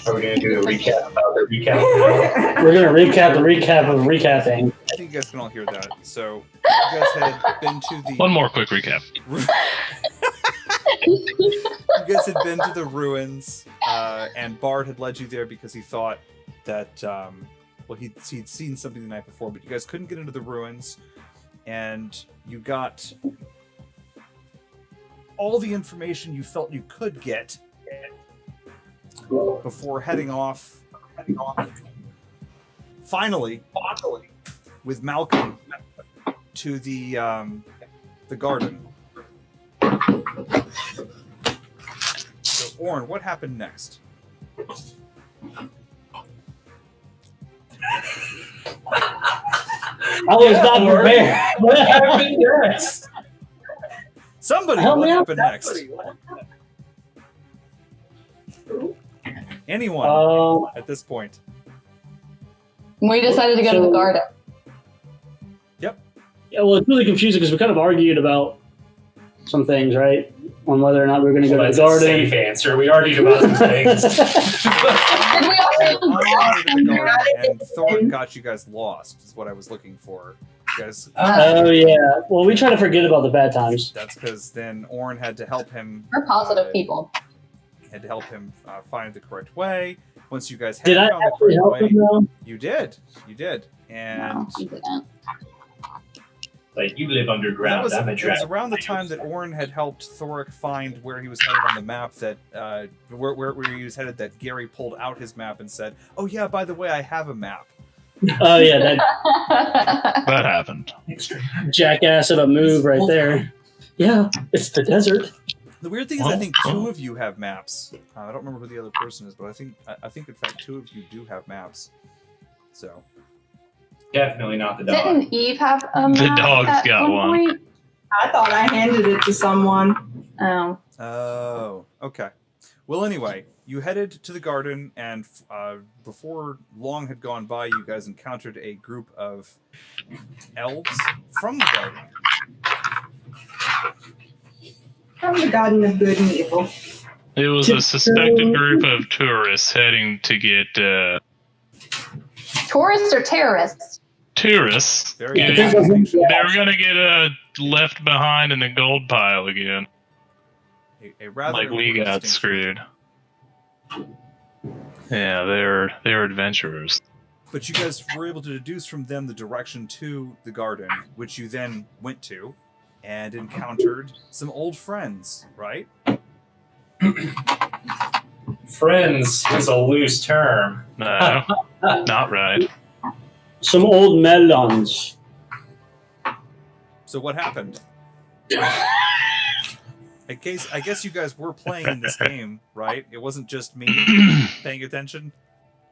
Are we going to do a recap about the recap? We're going to recap the recap of recapping. I think you guys can all hear that. So, you guys had been to the... One more quick recap. You guys had been to the ruins, and Bard had led you there because he thought that, he'd seen something the night before, but you guys couldn't get into the ruins, and you got all the information you felt you could get before heading off. Finally, with Malcolm to the garden. So, Orin, what happened next? I was not prepared. What happened next? Somebody, what happened next? Anyone at this point? We decided to go to the garden. Yep. Yeah, well, it's really confusing because we kind of argued about some things, right? On whether or not we were going to go to the garden. Safe answer. We argued about some things. Did we also And Thorn got you guys lost, is what I was looking for. You guys, Oh, yeah. Well, we try to forget about the bad times. that's because then Orin had to help him. We're positive people. Had to help him find the correct way. Once you guys Did had I found the actually correct help way, him, though? you did, and No, we didn't. Like, you live underground. That was, I'm a it was dragon. around the time that Orin had helped Thoric find where he was headed on the map. That where he was headed. That Gary pulled out his map and said, "Oh yeah, by the way, I have a map." Oh, yeah, that That happened. jackass of a move right there. Yeah, it's the desert. The weird thing is, I think two of you have maps. I don't remember who the other person is, but I think in fact two of you do have maps. So Definitely not the dog. Didn't Eve have a map The dog's at got one. point? I thought I handed it to someone. Oh. Oh, okay. Well, anyway, you headed to the garden, and before long had gone by, you guys encountered a group of elves from the garden. From the Garden of Good and Evil. It was a suspected group of tourists heading to get Tourists or terrorists? tourists. Very Yeah, good they distinction. were gonna get left behind in the gold pile again. A rather Like we important got distinction. screwed. Yeah, they're adventurers. But you guys were able to deduce from them the direction to the garden, which you then went to and encountered some old friends, right? Friends is a loose term. No, not right. Some old melons. So what happened? I guess you guys were playing in this game, right? It wasn't just me paying attention.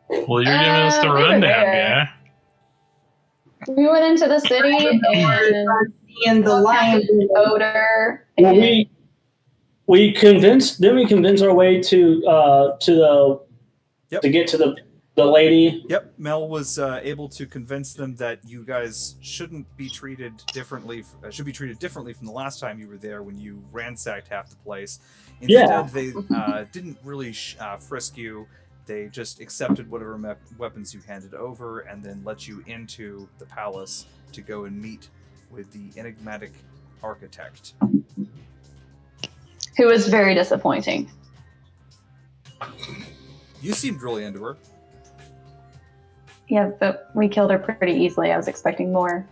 Well, you're giving us the we were rundown, there. guy. We went into the city and Seeing the lion. odor. Well, And we convinced our way to the Yep. to get to the lady. Yep, Mel was able to convince them that you guys shouldn't be treated differently. Should be treated differently from the last time you were there when you ransacked half the place. Instead, Yeah. they didn't really frisk you. They just accepted whatever weapons you handed over, and then let you into the palace to go and meet with the enigmatic architect. who was very disappointing. You seemed really into her. Yeah, but we killed her pretty easily. I was expecting more.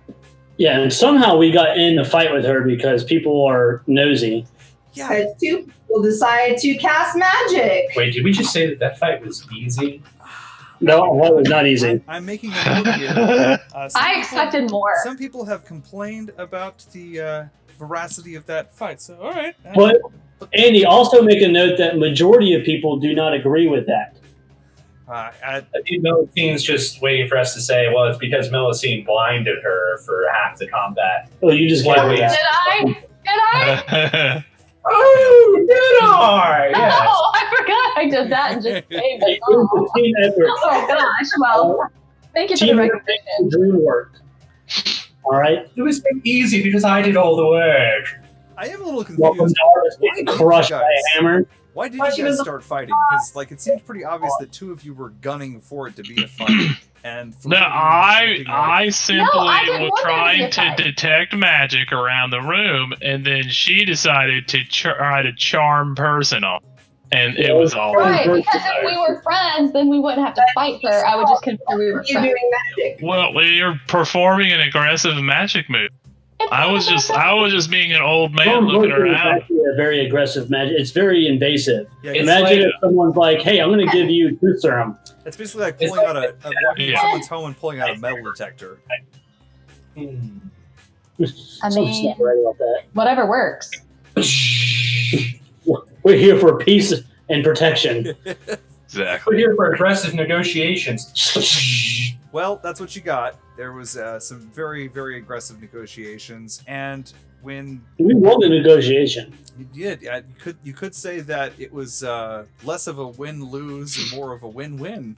Yeah, and somehow we got in the fight with her because people are nosy. Yeah, Because two people decided to cast magic. Wait, did we just say that fight was easy? No, it was not easy. I'm making a note here. I expected more. Some people have complained about the veracity of that fight. So, all right. But Andy, also make a note that majority of people do not agree with that. I think Melicine's just waiting for us to say, well, it's because Melusine blinded her for half the combat. Oh, you just got Wait, that. Did I? Did I? Oh, did I? Yes. Oh, I forgot I did that and just saved it. It was a team effort. Oh gosh. Well, thank you for the Team recognition. dream work. All right. It was easy because I did all the work. I am a little Welcome confused. to ours getting crushed by a hammer. Why did you guys start fighting? Because like it seemed pretty obvious that two of you were gunning for it to be a fight, and No, I simply was trying to detect magic around the room, and then she decided to try to charm personal, and it was all Right, because if we were friends, then we wouldn't have to fight her. I would just consider we were You're friends. doing magic. well. You're performing an aggressive magic move. I was just being an old man looking It's around. actually a very aggressive magic. It's very invasive. Yeah, Imagine like- if someone's like, "Hey, I'm going to give you truth serum." it's basically like pulling out walking into someone's home and pulling out a metal detector. Someone's not right about that. Whatever works. We're here for peace and protection. Exactly. We're here for aggressive negotiations. Well, that's what you got. There was some very, very aggressive negotiations, and when We won the negotiation. you did, you could say that it was less of a win-lose and more of a win-win.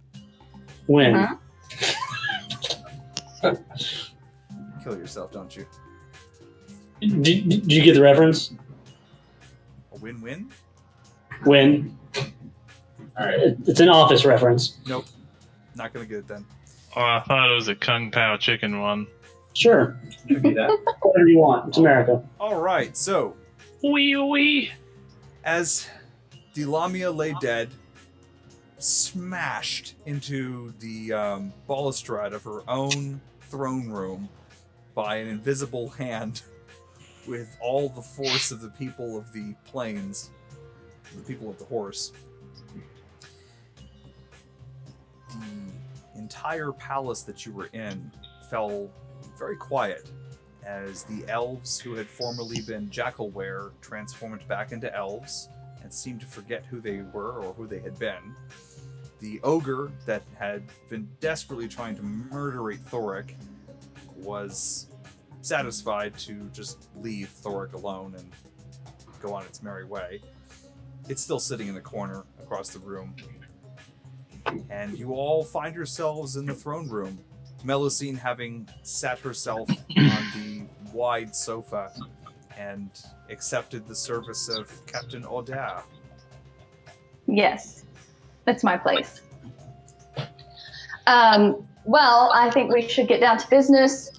Win. Uh-huh. Kill yourself, don't you? Did you get the reference? A win-win? Win. All right. It's an Office reference. Nope. Not gonna get it then. Oh, I thought it was a Kung Pao chicken one. Sure. Could be that. Whatever you want. It's America. All right, so Wee. as Delamia lay dead, smashed into the balustrade of her own throne room by an invisible hand with all the force of the people of the plains, the people of the horse. The entire palace that you were in fell very quiet as the elves who had formerly been jackalware transformed back into elves and seemed to forget who they were or who they had been. The ogre that had been desperately trying to murderate Thoric was satisfied to just leave Thoric alone and go on its merry way. It's still sitting in the corner across the room. And you all find yourselves in the throne room, Melusine having sat herself on the wide sofa and accepted the service of Captain Audaire. Yes, that's my place. Well, I think we should get down to business.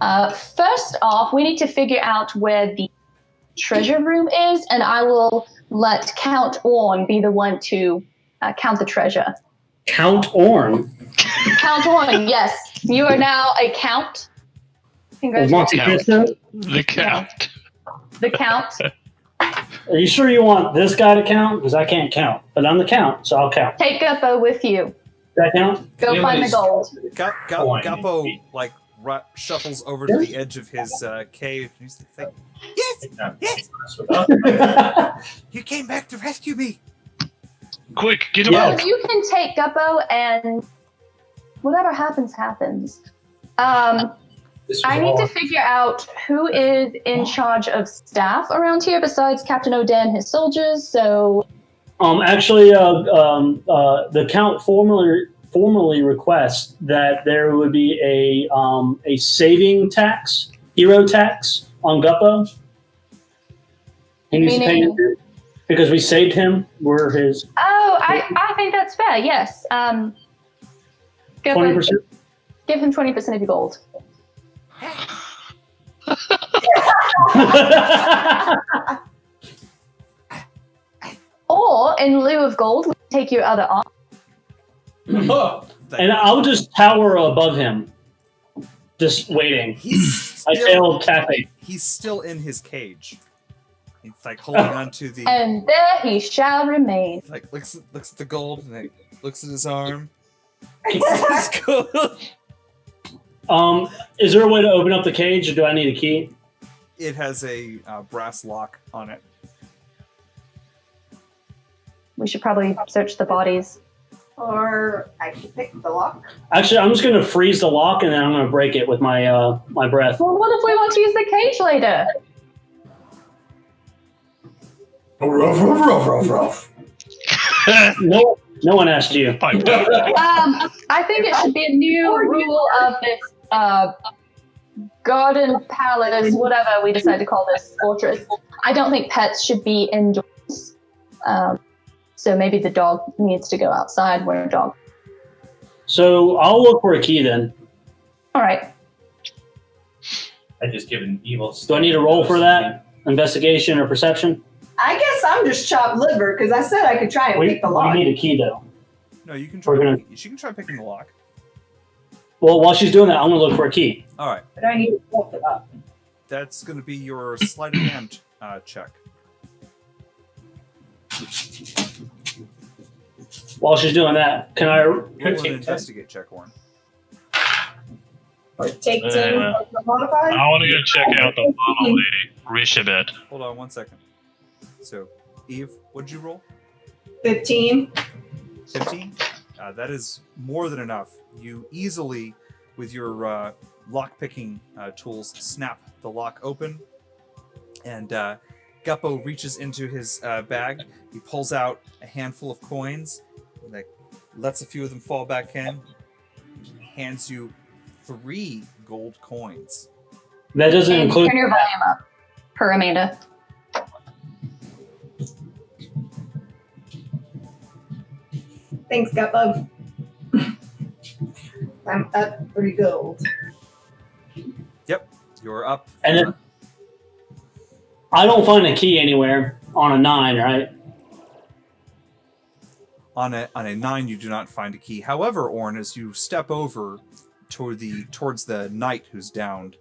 First off, we need to figure out where the treasure room is, and I will let Count Orn be the one to count the treasure. Count Orn. Count Orn, yes. You are now a count. Of Monte Cristo. The Count. The count. Are you sure you want this guy to count? Because I can't count. But I'm the count, so I'll count. Take Guppo with you. Does that count? Go find the gold. Gappo like shuffles over to the edge of his cave. And he's like, "Yes, you came back to rescue me." Quick, get him Well, out. you can take Guppo, and whatever happens, happens. I need to figure out who is in charge of staff around here besides Captain Odin and his soldiers. So, Actually, the count formally requests that there would be a saving tax, hero tax on Guppo. He needs to pay Meaning- it because we saved him. We're his I think that's fair. Yes. Guppo, 20%. give him 20% of your gold. Or in lieu of gold, we take your other arm. And I'll just tower above him, just waiting. He's I still, failed tapping. he's still in his cage. He's like holding onto the. And there he shall remain. Like looks at the gold and like, looks at his arm. Is there a way to open up the cage, or do I need a key? It has a brass lock on it. We should probably search the bodies. Or I can pick the lock. Actually, I'm just going to freeze the lock, and then I'm going to break it with my my breath. Well, what if we want to use the cage later? No one asked you. Pipe down. I think it should be a new rule of this garden palace, whatever we decide to call this fortress. I don't think pets should be indoors. So maybe the dog needs to go outside where a dog. So I'll look for a key then. All right. I just give an evil. Do I need a roll for that? Investigation or perception? I guess I'm just chopped liver because I said I could try and pick the lock. We need a key though. No, you can try. She can try picking the lock. Well, while she's doing that, I'm going to look for a key. All right. But I need to pull it up. That's going to be your sleight of hand check. While she's doing that, can I Roll an investigate check, Warren. Or take 10 modified? I want to go check out the bottle lady, Rishabet. Hold on 1 second. So, Eve, what'd you roll? 15. 15? That is more than enough. You easily, with your lock-picking tools, snap the lock open, and Guppo reaches into his bag. He pulls out a handful of coins, and lets a few of them fall back in. He hands you 3 gold coins. That doesn't And include... turn your volume up per Amanda. Thanks, Guppo. I'm up 3 gold. Yep, you're up. And then I don't find a key anywhere on a 9, right? On a 9, you do not find a key. However, Orn, as you step over towards the knight who's downed,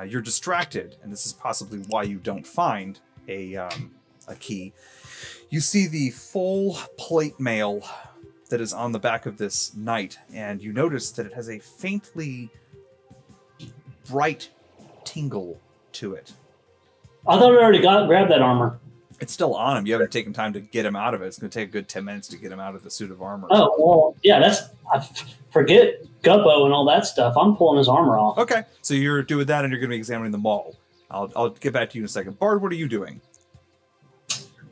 you're distracted, and this is possibly why you don't find a key. You see the full plate mail that is on the back of this knight, and you notice that it has a faintly bright tingle to it. I thought I already grabbed that armor. It's still on him. You haven't taken time to get him out of it. It's going to take a good 10 minutes to get him out of the suit of armor. Oh, well, yeah, forget Guppo and all that stuff. I'm pulling his armor off. Okay, so you're doing that, and you're going to be examining the mall. I'll get back to you in a second. Bard, what are you doing?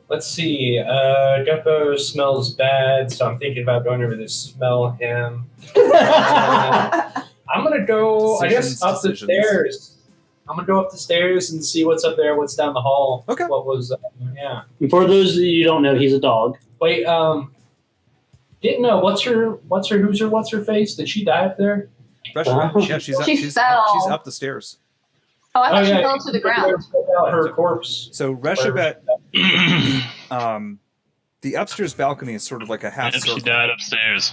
Let's see. Guppo smells bad, so I'm thinking about going over to smell him. I'm going to go, I guess, up the stairs. I'm going to go up the stairs and see what's up there, what's down the hall. Okay. What was, yeah. And for those of you who don't know, he's a dog. Wait, didn't know, what's her face? Did she die up there? Yeah, she's up the stairs. Oh, I thought she fell to the ground. Her corpse. So Reshabet, the upstairs balcony is sort of like a half circle. She died upstairs.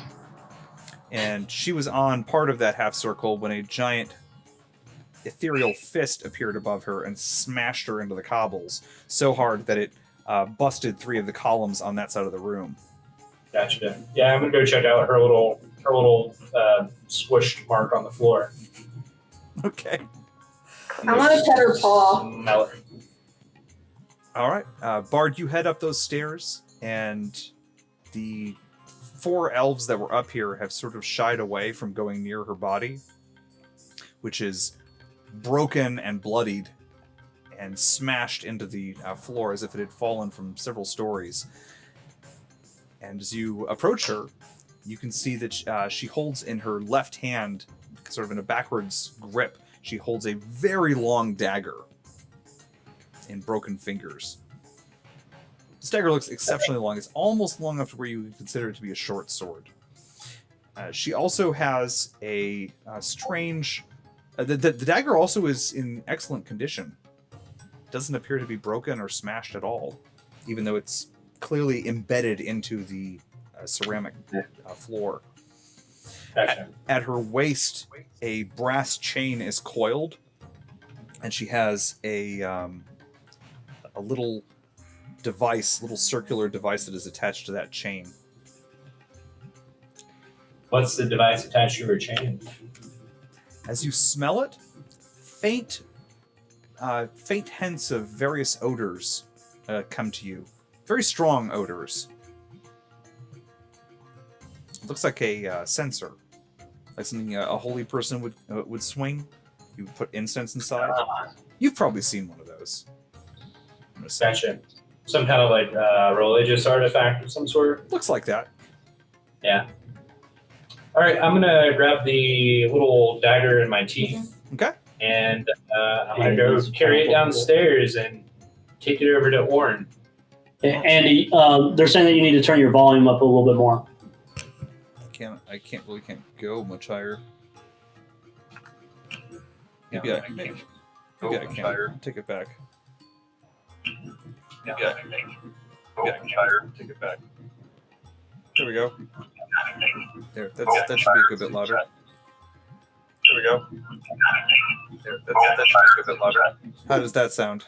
And she was on part of that half circle when a giant ethereal fist appeared above her and smashed her into the cobbles so hard that it busted 3 of the columns on that side of the room. Gotcha. Yeah, I'm gonna go check out her little squished mark on the floor. Okay. I want to pet her paw. Smell her. All right, Bard, you head up those stairs, and the 4 elves that were up here have sort of shied away from going near her body, which is broken and bloodied and smashed into the floor as if it had fallen from several stories. And as you approach her, you can see that she holds in her left hand, sort of in a backwards grip, she holds a very long dagger in broken fingers. This dagger looks exceptionally long. It's almost long enough to where you would consider it to be a short sword. She also has a strange... The dagger also is in excellent condition. Doesn't appear to be broken or smashed at all, even though it's clearly embedded into the ceramic floor. Gotcha. At her waist, a brass chain is coiled, and she has a little device, little circular device that is attached to that chain. What's the device attached to her chain? As you smell it, faint hints of various odors come to you. Very strong odors. Looks like a censer, like something a holy person would swing. You would put incense inside. You've probably seen one of those. Gotcha. Some kind of like religious artifact of some sort. Looks like that. Yeah. All right, I'm gonna grab the little dagger in my teeth. Okay. and I'm gonna go carry it downstairs and take it over to Orn. Andy, they're saying that you need to turn your volume up a little bit more. I can't go much higher. Maybe I can. Take it back. Maybe I can take it back. There we go. There, that should be a good bit louder. There we go. There, that should be a good bit louder. How does that sound?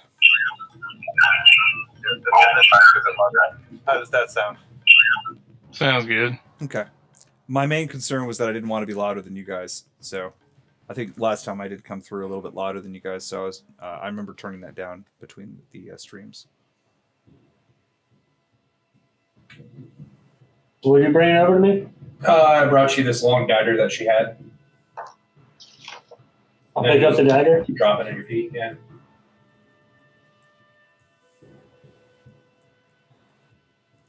How does that sound? Sounds good. Okay. My main concern was that I didn't want to be louder than you guys, so I think last time I did come through a little bit louder than you guys, so I remember turning that down between the streams. Will you bring it over to me? I brought you this long dagger that she had. I'll pick up the dagger. Drop it on your feet, yeah.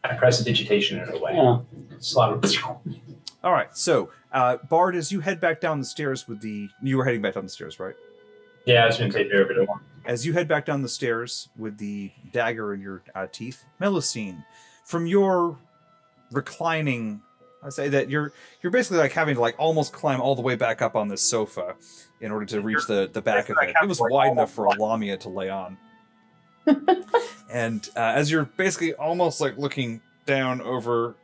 I press digitation in a way. Yeah. Slaughter. All right, so Bard, as you head back down the stairs you were heading back down the stairs, right? Yeah, I was going to take it over to Orn. As you head back down the stairs with the dagger in your teeth, Melusine, from your reclining, I say that you're basically like having to like almost climb all the way back up on this sofa in order to reach the back of it. It was wide enough for a Lamia to lay on. And as you're basically almost like looking down over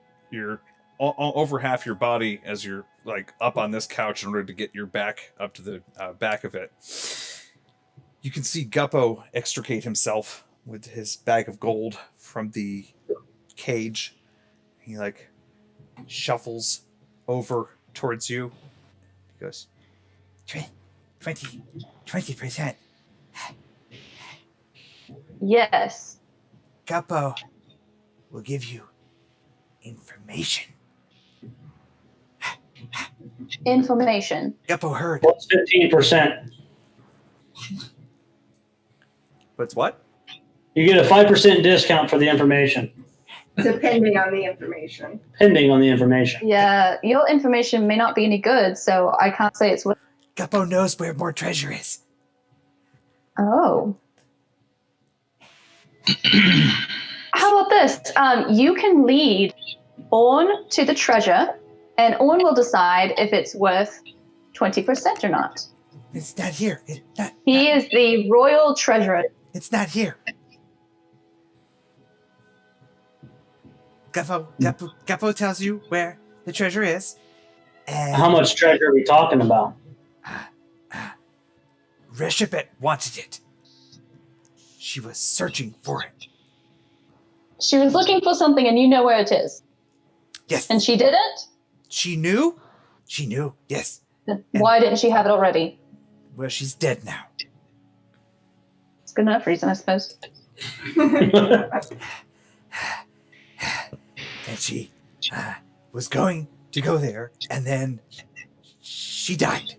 over half your body as you're like up on this couch in order to get your back up to the back of it, you can see Guppo extricate himself with his bag of gold from the cage. He like shuffles over towards you. He goes, 20%. Yes. Guppo will give you information. Information. Guppo heard. What's 15%? What's what? You get a 5% discount for the information, Depending on the information. pending on the information. Yeah, your information may not be any good, so I can't say it's worth. Guppo knows where more treasure is. Oh. How about this? You can lead Orn to the treasure, and Orn will decide if it's worth 20% or not. It's not here. He is the royal treasurer. It's not here. Guppo tells you where the treasure is. And How much treasure are we talking about? Reshibet wanted it. She was searching for it. She was looking for something, and you know where it is. Yes. And she didn't? She knew? She knew, yes. Then why didn't she have it already? Well, she's dead now. It's a good enough reason, I suppose. And she was going to go there, and then she died.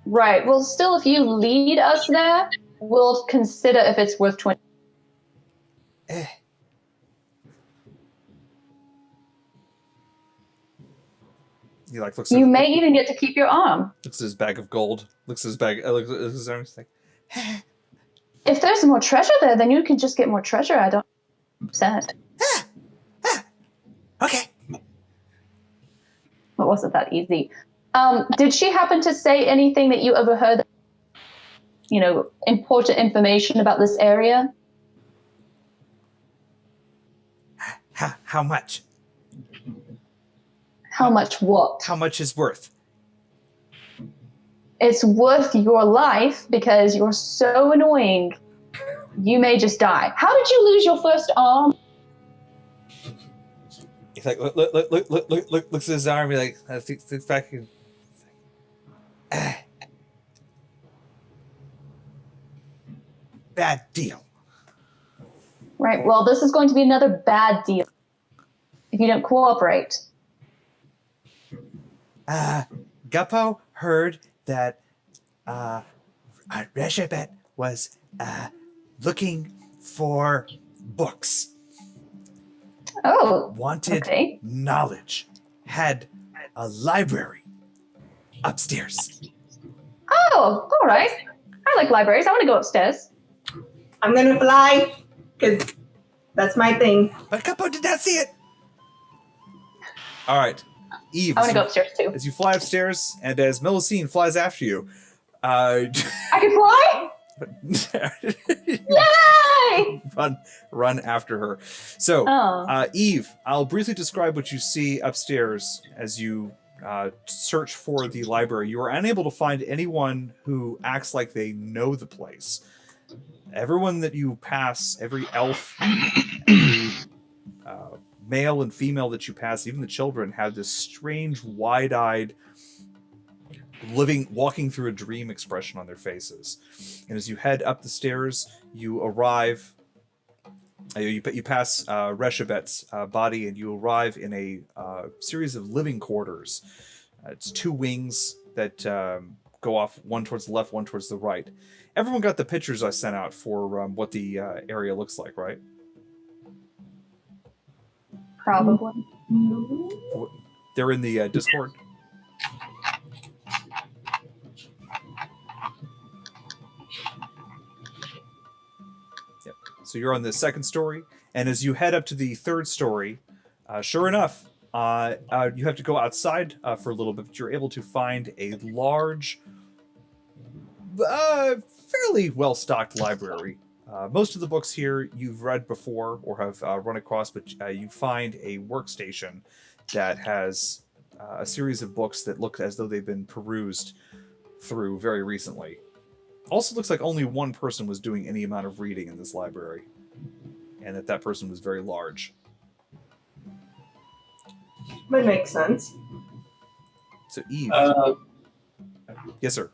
Right. Well, still, if you lead us there, we'll consider if it's worth 20. He like looks. You may even get to keep your arm. Looks at his bag of gold. Looks at his bag. Looks at his arm. He's like, If there's more treasure there, then you can just get more treasure. I don't understand. okay. It wasn't that easy. Did she happen to say anything that you overheard? Important information about this area? How much? How much what? How much is worth? It's worth your life because you're so annoying. You may just die. How did you lose your first arm? He's like, look, looks at his arm. He like, thinks back. And, bad deal. Right. Well, this is going to be another bad deal if you don't cooperate. Guppo heard that Reshibet was looking for books. Oh. Wanted Okay. knowledge. Had a library upstairs. Oh, all right. I like libraries. I want to go upstairs. I'm gonna fly, because that's my thing. But Capo did not see it. All right, Eve. I want to go upstairs too. As you fly upstairs, and as Melusine flies after you, I can fly? Yay! run after her. So, Eve, I'll briefly describe what you see upstairs as you search for the library. You are unable to find anyone who acts like they know the place. Everyone that you pass, every elf, every male and female that you pass, even the children, have this strange, wide-eyed, walking through a dream expression on their faces. And as you head up the stairs, you arrive. You pass Reshabet's body, and you arrive in a series of living quarters. It's two wings that go off, one towards the left, one towards the right. Everyone got the pictures I sent out for what the area looks like, right? Probably. They're in the Discord. Yep. So you're on the second story, and as you head up to the third story, sure enough, you have to go outside for a little bit, but you're able to find a large, fairly well-stocked library. Most of the books here you've read before or have run across, but you find a workstation that has a series of books that look as though they've been perused through very recently. Also looks like only one person was doing any amount of reading in this library, and that person was very large. That makes sense. So Eve. Yes, sir.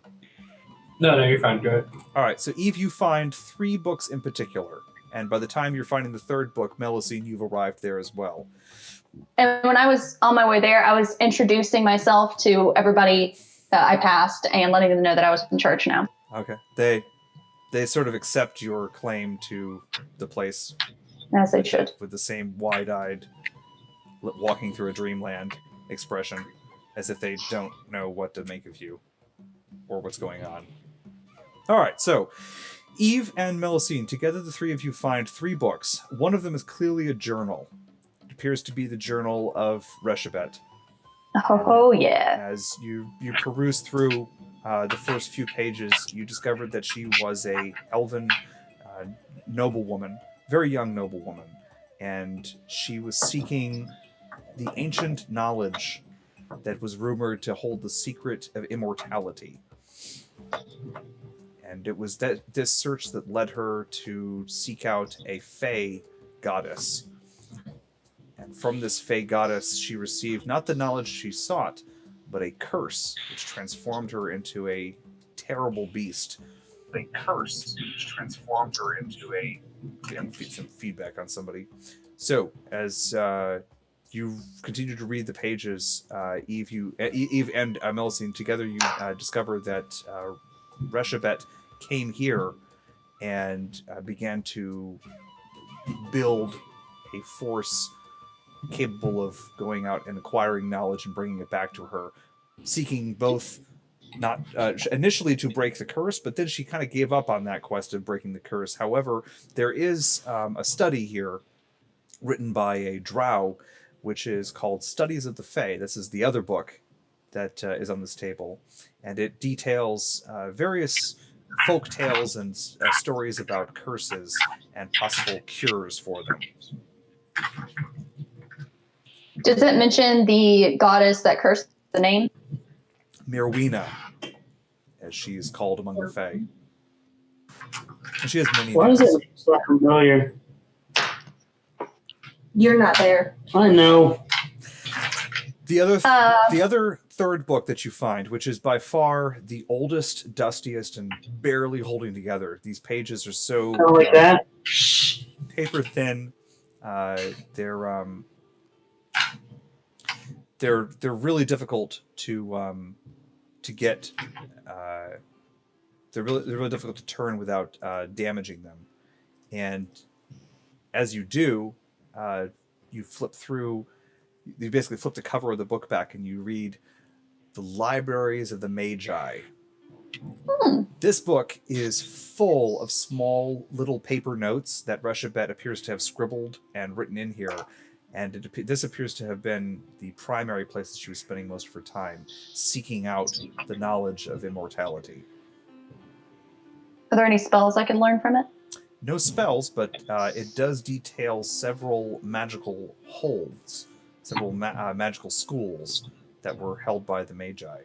No, you're fine. Go ahead. All right, so Eve, you find 3 books in particular, and by the time you're finding the third book, Melusine, you've arrived there as well. And when I was on my way there, I was introducing myself to everybody that I passed and letting them know that I was in church now. Okay, they sort of accept your claim to the place, As they should. with the same wide-eyed, walking through a dreamland expression, as if they don't know what to make of you or what's going on. All right, so Eve and Melusine, together the 3 of you find 3 books. One of them is clearly a journal. It appears to be the journal of Reshabet. Oh, yeah. As you peruse through the first few pages, you discovered that she was a elven noblewoman, very young noblewoman, and she was seeking the ancient knowledge that was rumored to hold the secret of immortality. And it was this search that led her to seek out a Fey goddess. And from this Fey goddess, she received not the knowledge she sought, but a curse, which transformed her into a terrible beast. A curse, which transformed her into a... Getting some feedback on somebody. So, as you continue to read the pages, Eve and Melusine, together you discover that Reshabet came here and began to build a force capable of going out and acquiring knowledge and bringing it back to her, seeking both not initially to break the curse, but then she kind of gave up on that quest of breaking the curse. However, there is a study here written by a drow, which is called Studies of the Fae. This is the other book that is on this table, and it details various folk tales and stories about curses and possible cures for them. Does it mention the goddess that cursed the name? Mirwina, as she is called among the Fae. And she has many Why names. is it so familiar? You're not there. I know. The other third book that you find, which is by far the oldest, dustiest, and barely holding together. These pages are so Kind of like that. paper thin. They're really difficult to get. They're really difficult to turn without damaging them. And as you do, you flip through. you basically flip the cover of the book back and you read The Libraries of the Magi. This book is full of small little paper notes that Reshabet appears to have scribbled and written in here. And this appears to have been the primary place that she was spending most of her time, seeking out the knowledge of immortality. Are there any spells I can learn from it? No spells, but it does detail several magical holds, several magical schools that were held by the Magi.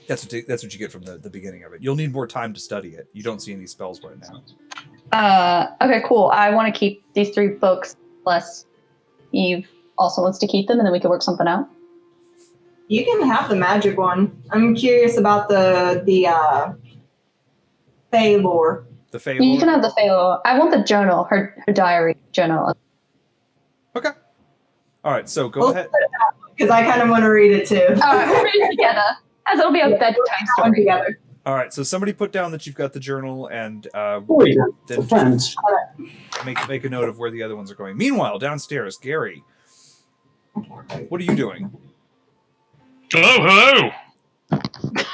That's what you get from the beginning of it. You'll need more time to study it. You don't see any spells right now. Okay, cool. I want to keep these 3 books, unless Eve also wants to keep them, and then we can work something out. You can have the magic one. I'm curious about the Fae lore. The Fae You lore? can have the Fae lore. I want the journal, her diary journal. Okay. All right, so go ahead. Because I kind of want to read it too. All right, we'll read it together, as it'll be a bedtime story. Together. All right, so somebody put down that you've got the journal, and then friends. make a note of where the other ones are going. Meanwhile, downstairs, Gary, what are you doing? Oh, hello!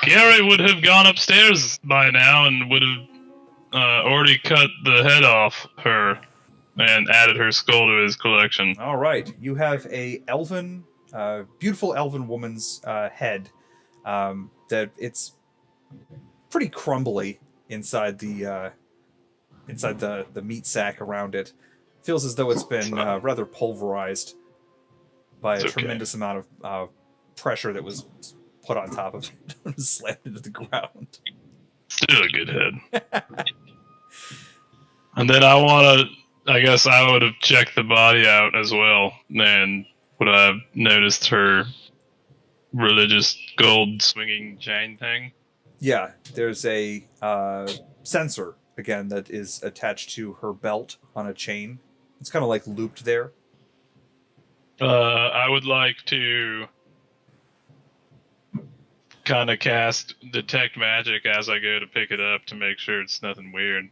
Gary would have gone upstairs by now and would have already cut the head off her and added her skull to his collection. All right, you have a beautiful elven woman's head that it's pretty crumbly inside the meat sack around it. Feels as though it's been rather pulverized by a tremendous amount of pressure that was put on top of it and slammed into the ground. Still a good head. And then I guess I would have checked the body out as well, and would have noticed her religious gold swinging chain thing. Yeah, there's a sensor, again, that is attached to her belt on a chain. It's kind of like looped there. I would like to kind of cast detect magic as I go to pick it up to make sure it's nothing weird.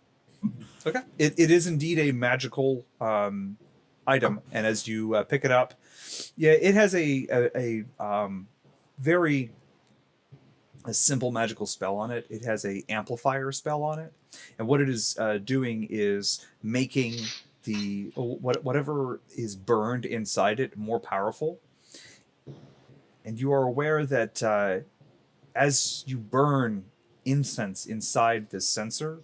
Okay. It is indeed a magical item, and as you pick it up, yeah, it has a very simple magical spell on it. It has a amplifier spell on it, and what it is doing is making whatever is burned inside it more powerful. And you are aware that as you burn incense inside this sensor,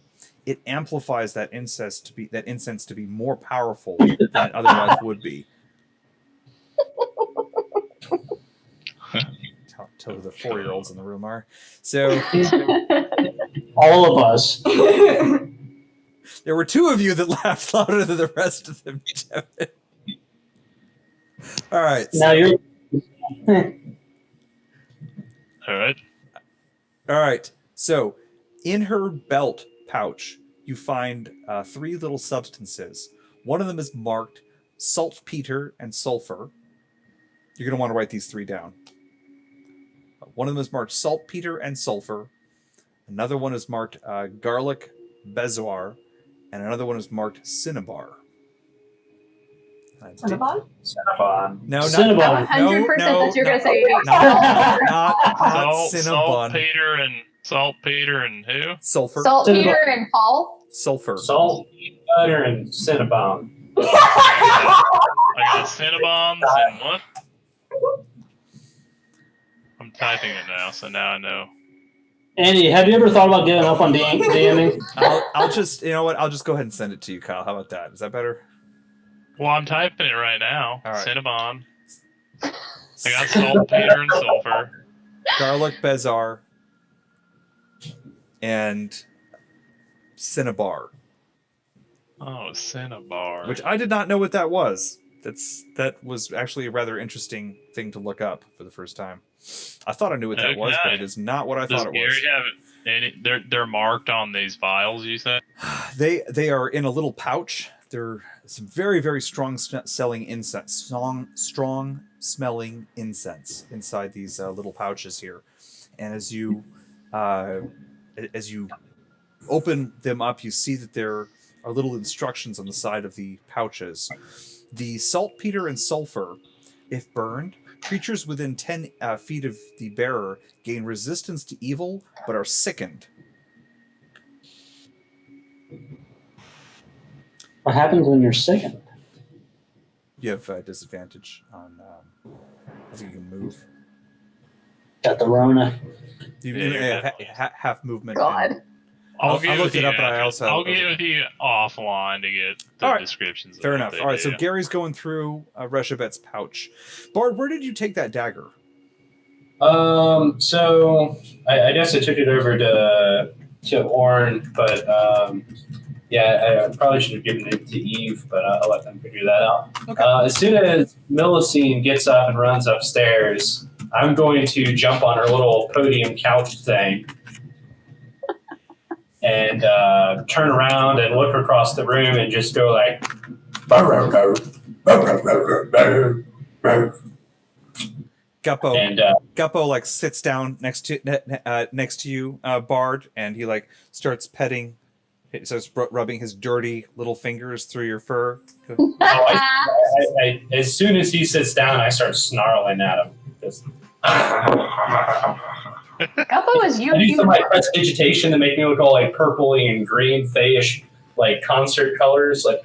it amplifies that incense to be more powerful than it otherwise would be. Tell the 4-year-olds in the room are. So all of us. There were 2 of you that laughed louder than the rest of them. All right. Now you're. All right. So, in her belt pouch, you find 3 little substances. One of them is marked saltpeter and sulfur. You're going to want to write these 3 down. One of them is marked saltpeter and sulfur. Another one is marked garlic bezoar. And another one is marked cinnabar. Cinnabon? Cinnabon. No, not Cinnabon. 100% that you're going to say not cinnabon. Saltpeter and who? Sulfur. Saltpeter and Paul? Sulfur. Salt, butter, and cinnabon. I got cinnabons and what? I'm typing it now, so now I know. Andy, have you ever thought about giving up on DMing? I'll just, you know what? I'll just go ahead and send it to you, Kyle. How about that? Is that better? Well, I'm typing it right now. All right. Cinnabon. I got saltpeter and sulfur. Garlic bezoar. And cinnabar. Oh, cinnabar. Which I did not know what that was. That was actually a rather interesting thing to look up for the first time. I thought I knew what that was, but it is not what I thought it was. Does Gary have any? They're marked on these vials, you said? They are in a little pouch. They're some very, very strong smelling incense. Strong smelling incense inside these little pouches here. And as you open them up, you see that there are little instructions on the side of the pouches. The saltpeter and sulfur If burned, creatures within 10 feet of the bearer gain resistance to evil, but are sickened. What happens when you're sickened? You have disadvantage on. I think you can move. Got the Rona. You Yeah, have half movement. God. and- I'll I get looked with it you up, but I after. also- I'll get with you offline to get the All right. descriptions. Fair of enough. what All right, they so do. Gary's going through Reshabet's pouch. Bard, where did you take that dagger? So I guess I took it over to Orn, but yeah, I probably should have given it to Eve, but I'll let them figure that out. Okay. As soon as Millicene gets up and runs upstairs, I'm going to jump on her little podium couch thing and turn around and look across the room and just go like, Guppo. and Guppo like sits down next to you, Bard, and he like starts petting. He starts rubbing his dirty little fingers through your fur. I, as soon as he sits down, I start snarling at him. Just, Guppo is you. I do some like prestidigitation to make me look all like purpley and green fayish, like concert colors. Like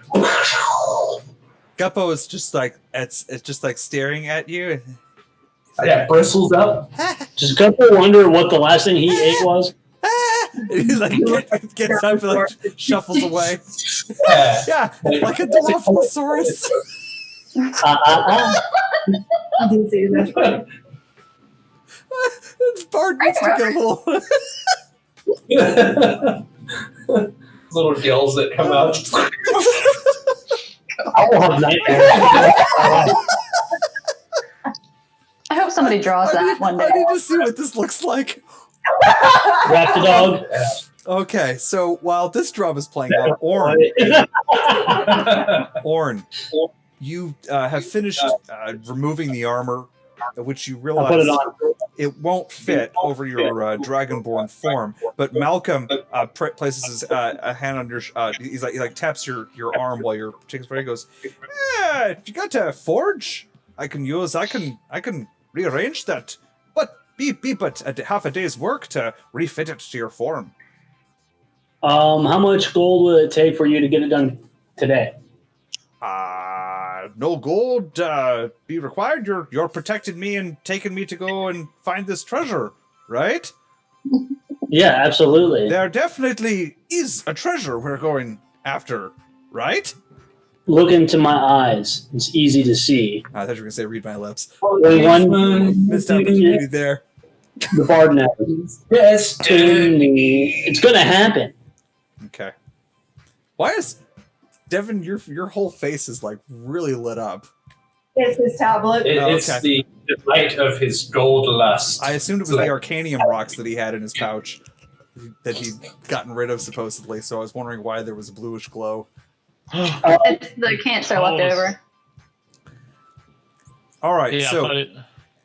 Guppo is just like it's just like staring at you. I got bristles up. Does Guppo wonder what the last thing he ate was? And he like gets up and like shuffles away. Yeah, like a Dilophosaurus. I didn't see that. Bard needs to get a little. Little gills that come out. I will have nightmares. I hope somebody draws that one day. I need to see what this looks like. Wrap the dog. Okay, so while this drum is playing out, Orn, you have finished removing the armor, which you I'll realize put it on. it won't fit over your dragonborn form. But Malcolm places his a hand on your. He taps your arm while you're taking spray. He goes, "Yeah, you got a forge? I can rearrange that, but but half a day's work to refit it to your form." How much gold will it take for you to get it done today? No gold be required. You're protecting me and taking me to go and find this treasure, right? Yeah, absolutely. There definitely is a treasure we're going after, right? Look into my eyes. It's easy to see. I thought you were going to say read my lips. Only one Missed opportunity there. the bard knows. Destiny. It's gonna happen. Okay. Why is Devin, your whole face is like really lit up? It's his tablet. It's okay. the light of his gold lust. I assumed it was the Arcanium rocks that he had in his pouch that he'd gotten rid of supposedly, so I was wondering why there was a bluish glow. It's the cancer left over. All right, Yeah, so but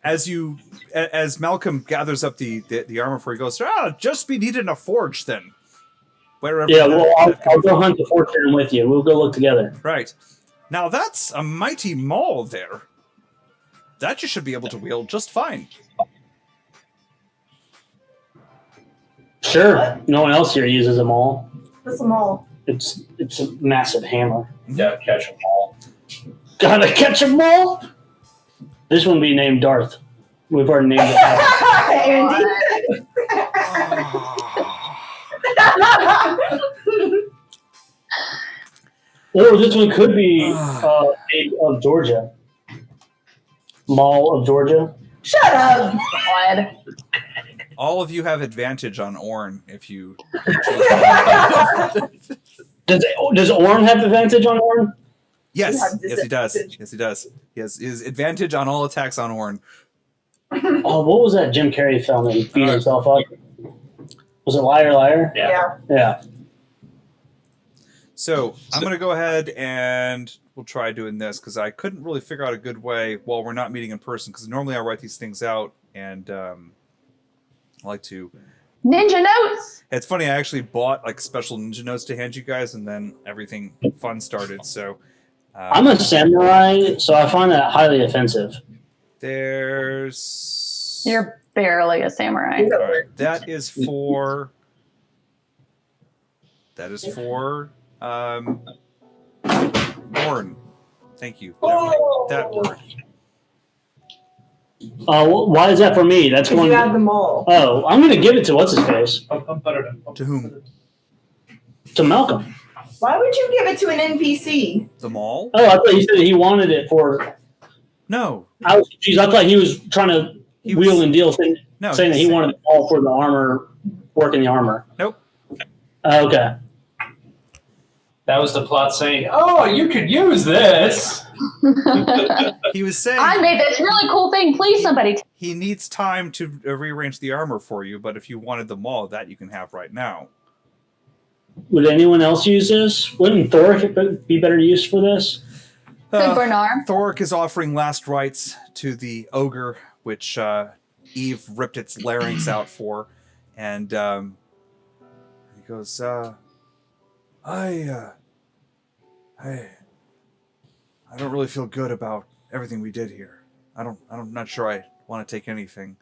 as Malcolm gathers up the armor for he goes, just be needed in a forge then. Wherever. Yeah, well, I'll go hunt the fortune with you. We'll go look together. Right. Now that's a mighty maul there. That you should be able to wield just fine. Sure. No one else here uses them all. That's them all. It's a massive hammer. Yeah, catch them all. Gotta catch 'em all. This one be named Darth. We've already named it. Andy. Or this one could be made of Georgia. Mall of Georgia. Shut up. God. All of you have advantage on Orn if you. Does Orn have advantage on Orn? Yes, You have yes he does. disadvantage. Yes he does. He has his advantage on all attacks on Orn. Oh, what was that Jim Carrey film that he beat himself up? Was it Liar Liar? Yeah. Yeah. So I'm going to go ahead and we'll try doing this because I couldn't really figure out a good way while we're not meeting in person because normally I write these things out and I like to. Ninja notes. It's funny, I actually bought like special ninja notes to hand you guys and then everything fun started. So I'm a samurai, so I find that highly offensive. There's. You're barely a samurai. All right. That is for. Orn. Thank you. That word. Why is that for me? That's Because one. you have them all. Oh, I'm gonna give it to what's his face. To whom? To Malcolm. Why would you give it to an NPC? The mall? Oh, I thought you said he wanted it for. No. I was confused. I thought he was trying to wheel and deal, saying that he wanted it all for the armor, working the armor. Nope. Okay. That was the plot saying, "Oh, you could use this." He was saying I made this really cool thing. Please, somebody. he needs time to rearrange the armor for you, but if you wanted the mall, that you can have right now. Would anyone else use this? Wouldn't Thoric be better used for this? Good Bernard. Thoric is offering last rites to the ogre, which Eve ripped its larynx out for, and he goes, I don't really feel good about everything we did here. I'm not sure I want to take anything.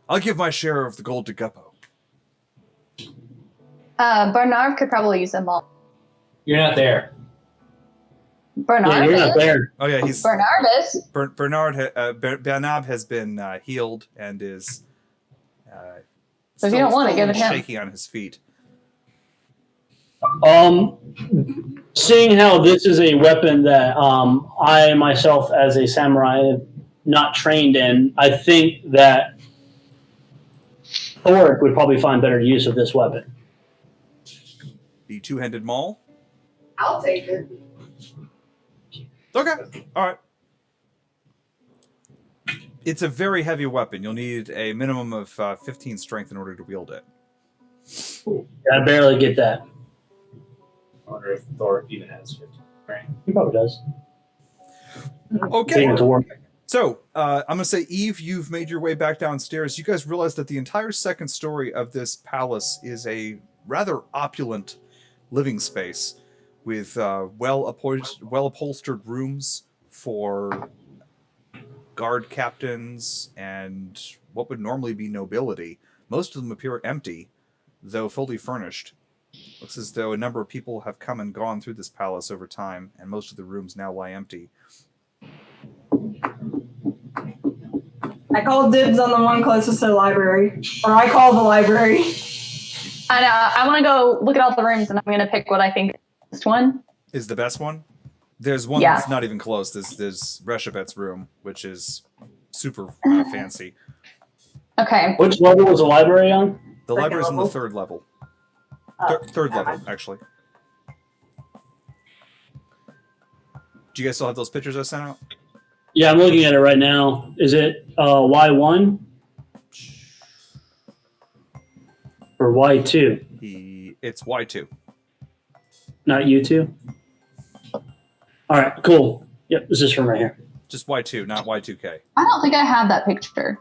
I'll give my share of the gold to Guppo. Bernard could probably use them all. You're not there. Bernard. You're not there. Oh yeah, he's Bernardus. Bernard has been healed and is So if you don't want to, still give it him. shaky on his feet. Seeing how this is a weapon that I myself, as a samurai, am not trained in, I think that Thoric would probably find better use of this weapon. The two-handed maul. I'll take it. Okay. All right. It's a very heavy weapon. You'll need a minimum of 15 strength in order to wield it. I barely get that. I wonder if Thor even has 50. Right? He probably does. Okay. Getting it to work. So, I'm going to say, Eve, you've made your way back downstairs. You guys realize that the entire second story of this palace is a rather opulent living space with well-upholstered rooms for guard captains and what would normally be nobility. Most of them appear empty, though fully furnished. Looks as though a number of people have come and gone through this palace over time, and most of the rooms now lie empty. I call dibs on the one closest to the library. Or I call the library. I know. I want to go look at all the rooms, and I'm going to pick what I think is the best one. Is the best one? There's one that's not even close. There's Reshabet's room, which is super fancy. Okay. Which level was the library on? The library's on the third level. Third level, actually. Do you guys still have those pictures I sent out? Yeah, I'm looking at it right now. Is it Y1 or Y2? It's Y2. Not U2? All right, cool. Yep, this is from right here. Just Y2, not Y2K. I don't think I have that picture.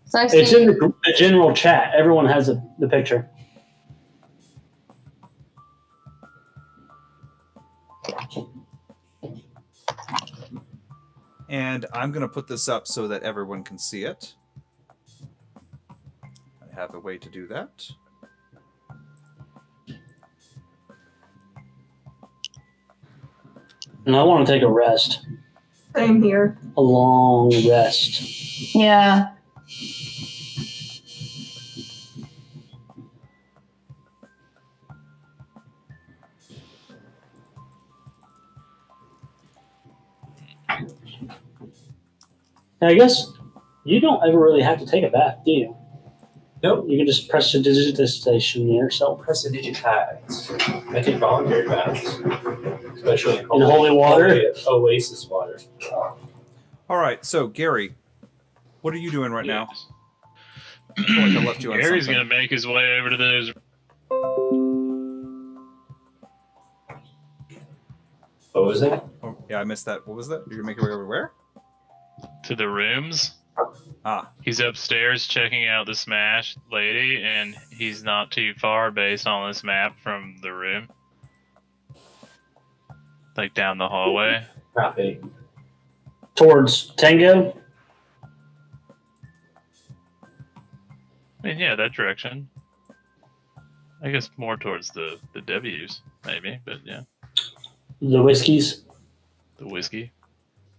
So I see. It's in the general chat. Everyone has the picture. And I'm going to put this up so that everyone can see it. I have a way to do that. And I want to take a rest. Same here. A long rest. Yeah. I guess you don't ever really have to take a bath, do you? Nope. You can just press the digitation yourself. Press the digitize. I take voluntary baths, especially in holy water? Oasis water. All right, so Gary, what are you doing right now? I feel like I left you on Gary's something. gonna make his way over to those. What was that? Oh, yeah, I missed that. What was that? You're gonna make your way over where? To the rooms. Ah. He's upstairs checking out the Smash lady, and he's not too far based on this map from the room. Like down the hallway? Copy. Towards Tango? I mean, yeah, that direction. I guess more towards the W's, maybe, but yeah. The whiskeys? The whiskey.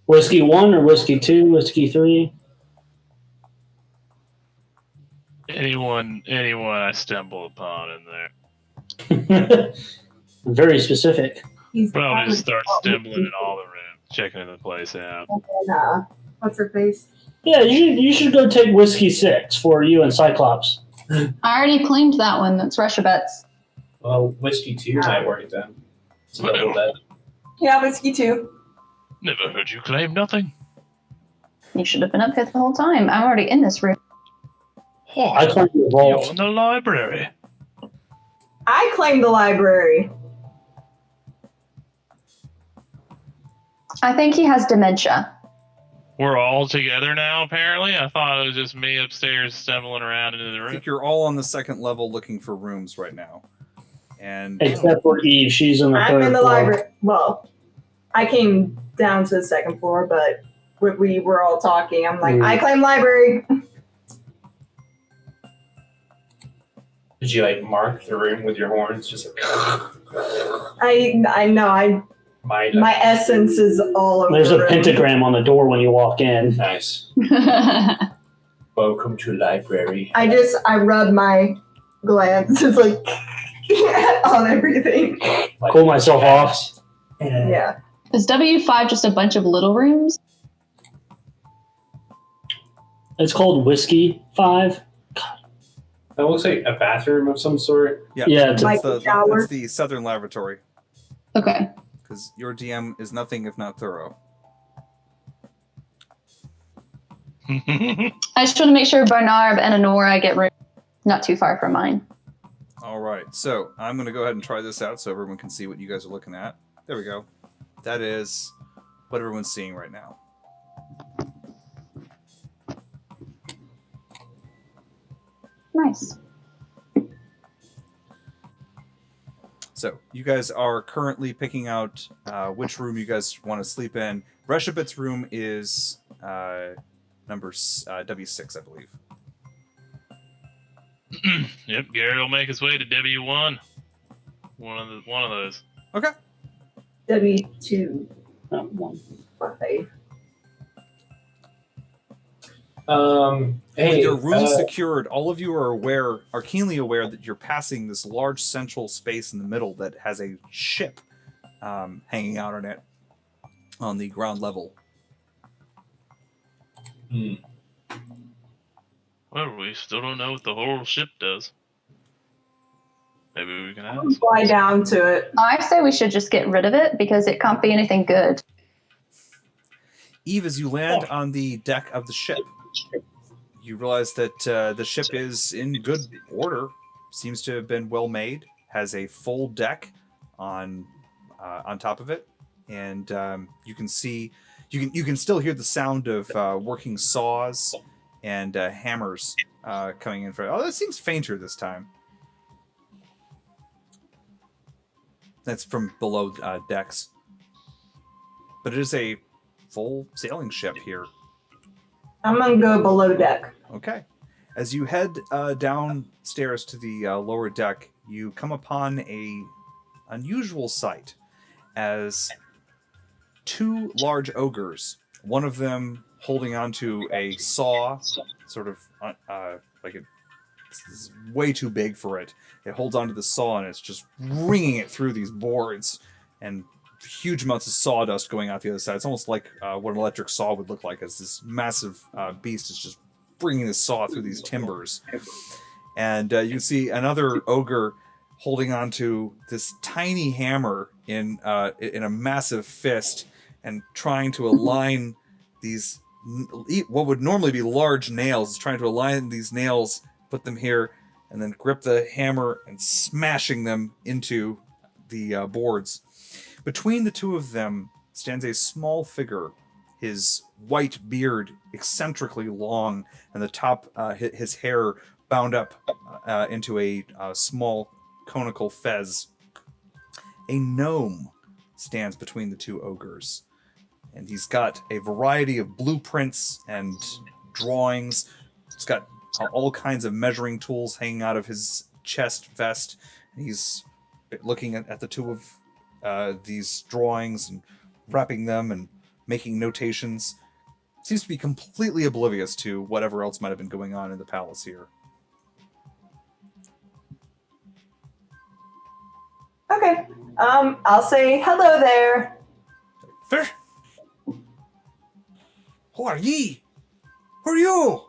Whiskey 1 or whiskey 2, whiskey 3? Anyone I stumble upon in there. Very specific. He's Probably just start stumbling in all the rooms, checking the place out. What's her face? Yeah, you should go take whiskey 6 for you and Cyclops. I already claimed that one. That's Russia Bets. Well, whiskey 2 might work then. It's a double bet. Yeah, whiskey 2. Never heard you claim nothing. You should have been up here the whole time. I'm already in this room. Oh, I claim the you're vault. in the library. I claim the library. I think he has dementia. We're all together now, apparently? I thought it was just me upstairs stumbling around into the I room. think you're all on the second level looking for rooms right now. And Except for Eve, she's on the I'm third in the floor. library. Well, I came down to the second floor, but we were all talking. I'm like, I claim library. Did you like mark the room with your horns? Just like I know. My essence is all over. There's the a room. pentagram on the door when you walk in. Nice. Welcome to library. I rub my glances like on everything. Like, Cool myself off. Yeah. Is W5 just a bunch of little rooms? It's called Whiskey 5. That looks like a bathroom of some sort. Yeah, that's it's Like a shower. that's the Southern Laboratory. Okay. Because your DM is nothing if not thorough. I just want to make sure Barnard and Honora get room not too far from mine. All right, so I'm going to go ahead and try this out so everyone can see what you guys are looking at. There we go. That is what everyone's seeing right now. Nice. So you guys are currently picking out which room you guys want to sleep in. Reshabit's room is number W6, I believe. Yep, Gary will make his way to W1. One of those. Okay. W2. Not one. Bye. Hey, With your rooms secured, all of you are keenly aware that you're passing this large central space in the middle that has a ship hanging out on it on the ground level. Well, we still don't know what the whole ship does. Maybe we can ask. Fly down to it. I say we should just get rid of it because it can't be anything good. Eve, as you land on the deck of the ship, you realize that the ship is in good order. Seems to have been well made. Has a full deck on top of it, and you can see you can still hear the sound of working saws and hammers coming in. Oh, that seems fainter this time. That's from below decks, but it is a full sailing ship here. I'm gonna go below deck. Okay. As you head downstairs to the lower deck, you come upon a unusual sight as two large ogres, one of them holding onto a saw, sort of like it's way too big for it. It holds onto the saw and it's just ringing it through these boards and huge amounts of sawdust going out the other side. It's almost like what an electric saw would look like, as this massive beast is just bringing the saw through these timbers. And you can see another ogre holding onto this tiny hammer in a massive fist and trying to align these what would normally be large nails. Is trying to align these nails, put them here, and then grip the hammer and smashing them into the boards. Between the two of them stands a small figure, his white beard eccentrically long, and the top, his hair bound up into a small conical fez. A gnome stands between the two ogres. And he's got a variety of blueprints and drawings. He's got all kinds of measuring tools hanging out of his chest vest. And he's looking at the two of these drawings and wrapping them and making notations. Seems to be completely oblivious to whatever else might have been going on in the palace here. Okay. I'll say hello there. Who are ye? Who are you?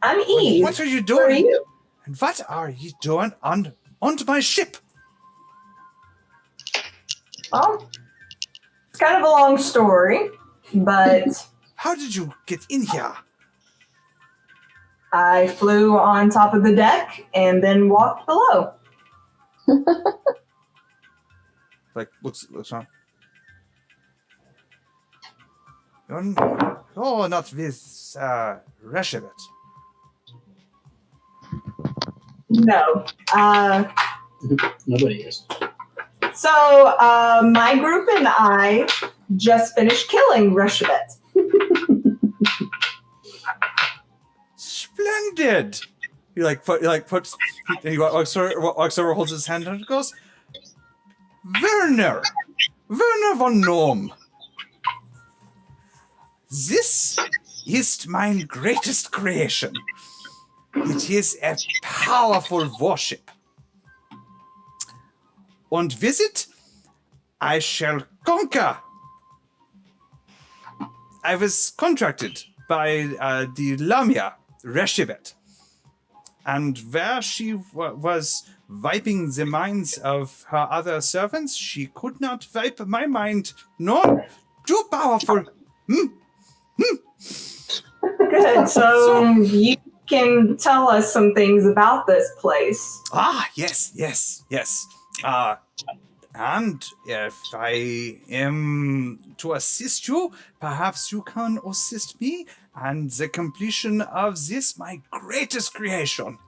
I'm Eve. What are you Who are doing? you? And what are you doing onto my ship? Well, it's kind of a long story, but How did you get in here? I flew on top of the deck and then walked below. Like, looks on. Oh, not with Reshebet. No. Nobody is. So, my group and I just finished killing Reshebet. Splendid! He walks over, holds his hand and goes, Werner von Gnome. This is my greatest creation. It is a powerful warship. And with it, I shall conquer. I was contracted by the Lamia, Reshebet. And where she was wiping the minds of her other servants, she could not wipe my mind. No, too powerful. Good. So you can tell us some things about this place. Yes. And if I am to assist you, perhaps you can assist me and the completion of this, my greatest creation.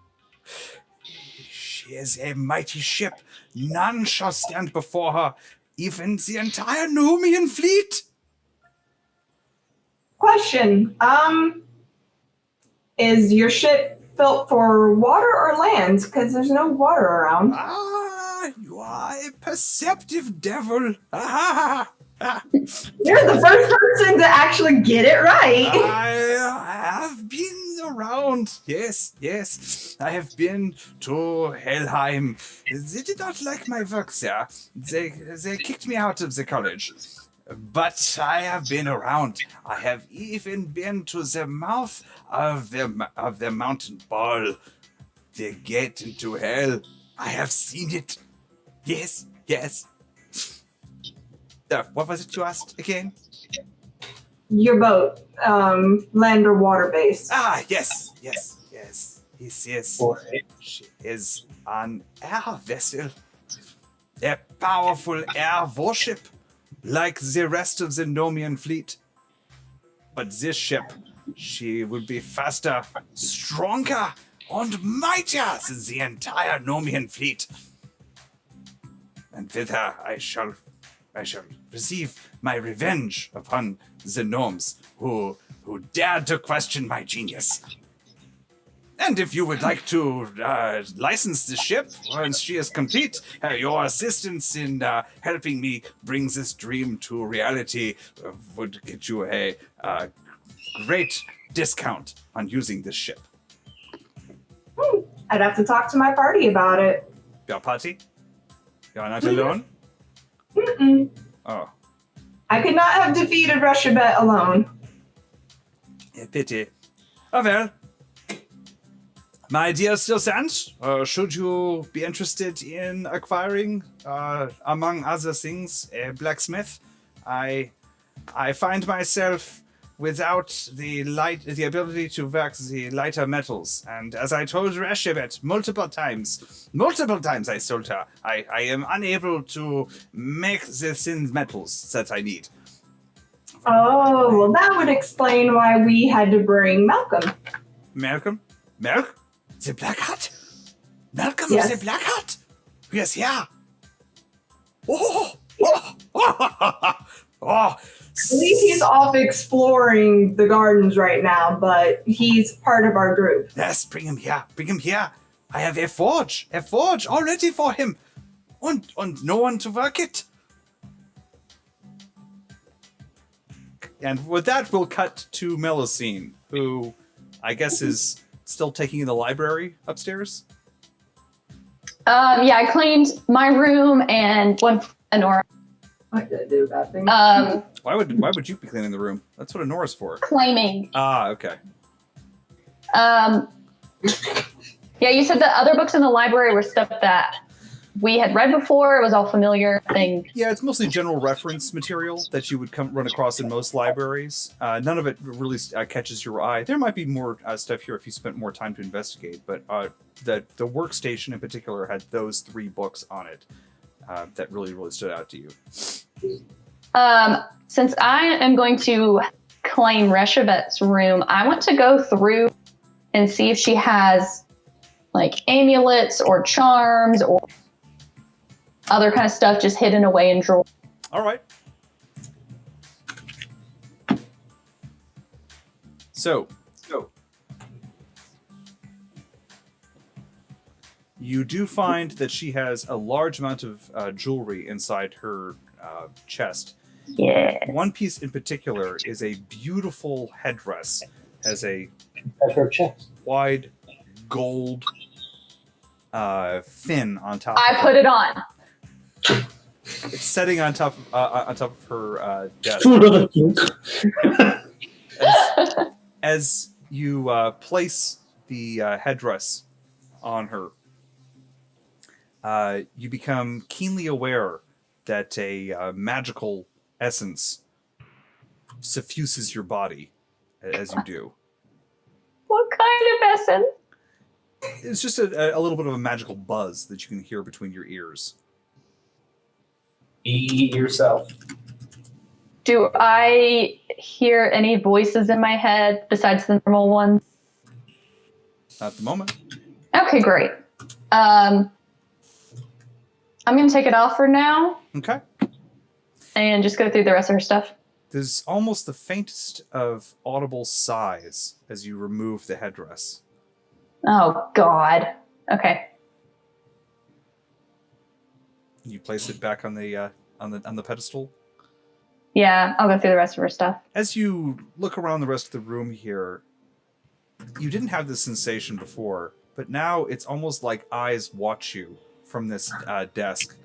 She is a mighty ship. None shall stand before her, even the entire Numian fleet. Question. Is your ship built for water or land? Because there's no water around. You are a perceptive devil. You're the first person to actually get it right. I have been around. Yes. I have been to Helheim. They did not like my work there. They kicked me out of the college. But I have been around. I have even been to the mouth of the mountain ball. The gate into hell. I have seen it. Yes. What was it you asked again? Your boat, land or water based. Yes. She is an air vessel. A powerful air warship, like the rest of the Nomian fleet. But this ship, she will be faster, stronger, and mightier than the entire Nomian fleet. And with her, I shall receive my revenge upon the gnomes who dared to question my genius. And if you would like to license the ship once she is complete, your assistance in helping me bring this dream to reality would get you a great discount on using this ship. I'd have to talk to my party about it. Your party? You're not alone? Mm-mm. Oh. I could not have defeated Reshebet alone. A pity. Oh well. My idea still stands. Should you be interested in acquiring, among other things, a blacksmith, I find myself without the ability to work the lighter metals. And as I told Reshebet multiple times I told her, I am unable to make the thin metals that I need. Oh, well, that would explain why we had to bring Malcolm. Malcolm? The Black Hat? Malcolm Yes. the Black Hat? Yes, yeah. Oh, oh, oh, oh. I believe he's off exploring the gardens right now, but he's part of our group. Yes, bring him here. Bring him here. I have a forge all ready for him. And no one to work it. And with that, we'll cut to Melusine, who I guess is still taking in the library upstairs. Yeah, I cleaned my room and one Honora. What did I do that thing? Why would you be cleaning the room? That's what Honora's for. Claiming. Ah, okay. Yeah, you said the other books in the library were stuff that we had read before. It was all familiar thing. Yeah, it's mostly general reference material that you would run across in most libraries. None of it really catches your eye. There might be more stuff here if you spent more time to investigate, but the workstation in particular had those 3 books on it that really stood out to you. Since I am going to claim Reshavet's room, I want to go through and see if she has like amulets or charms or other kind of stuff just hidden away in drawers. All right. So you do find that she has a large amount of jewelry inside her chest. Yeah. One piece in particular is a beautiful headdress. Has a wide gold fin on top. I put it on. It's setting on top of her desk. As you place the headdress on her, you become keenly aware that a magical essence suffuses your body as you do. What kind of essence? It's just a little bit of a magical buzz that you can hear between your ears. Eat yourself. Do I hear any voices in my head besides the normal ones? Not at the moment. Okay, great. I'm going to take it off for now Okay. and just go through the rest of her stuff. There's almost the faintest of audible sighs as you remove the headdress. Oh, God. Okay. You place it back on the pedestal. Yeah, I'll go through the rest of her stuff. As you look around the rest of the room here, you didn't have this sensation before, but now it's almost like eyes watch you from this desk.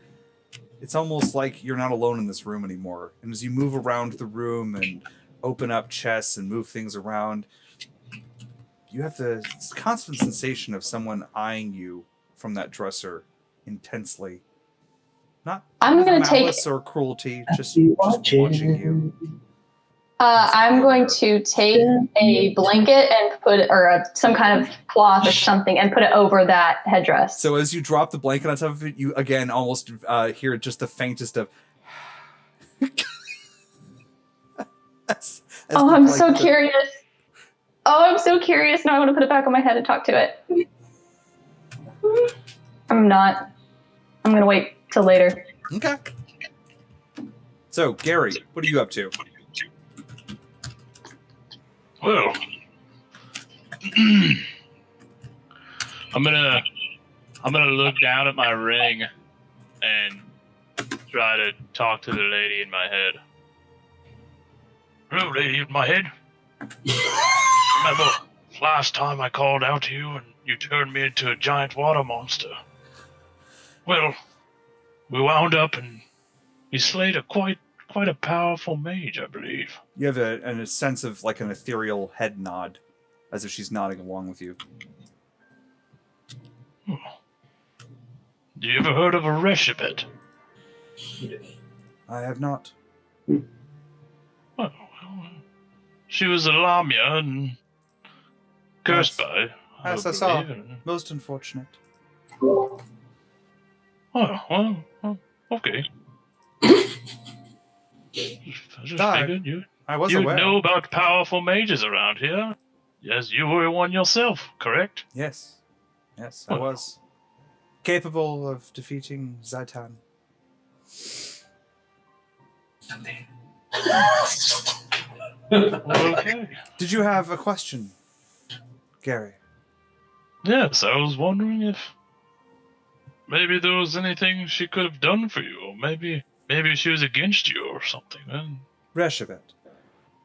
It's almost like you're not alone in this room anymore. And as you move around the room and open up chests and move things around, you have the constant sensation of someone eyeing you from that dresser intensely. Not I'm going to take... malice or cruelty, just watching you. I'm going to take a blanket and put it, or some kind of cloth or something, and put it over that headdress. So as you drop the blanket on top of it, you again almost hear just the faintest of. I'm so curious. Oh, I'm so curious. Now I want to put it back on my head and talk to it. I'm not. I'm going to wait till later. Okay. So, Gary, what are you up to? Well, I'm gonna look down at my ring and try to talk to the lady in my head. Hello, lady in my head. Remember last time I called out to you and you turned me into a giant water monster? Well, we wound up and you slayed quite a powerful mage, I believe. You have a sense of like an ethereal head nod, as if she's nodding along with you. You ever heard of a Reshabet? I have not. Well, she was a Lamia and cursed by. Yes, I saw. Most unfortunate. Oh, well, okay. I just figured I was you aware. know about powerful mages around here. Yes, you were one yourself, correct? Yes. Yes, I was. Capable of defeating Zaitan. Okay. Did you have a question, Gary? Yes, I was wondering if maybe there was anything she could have done for you, or maybe she was against you or something. Then Reshivet.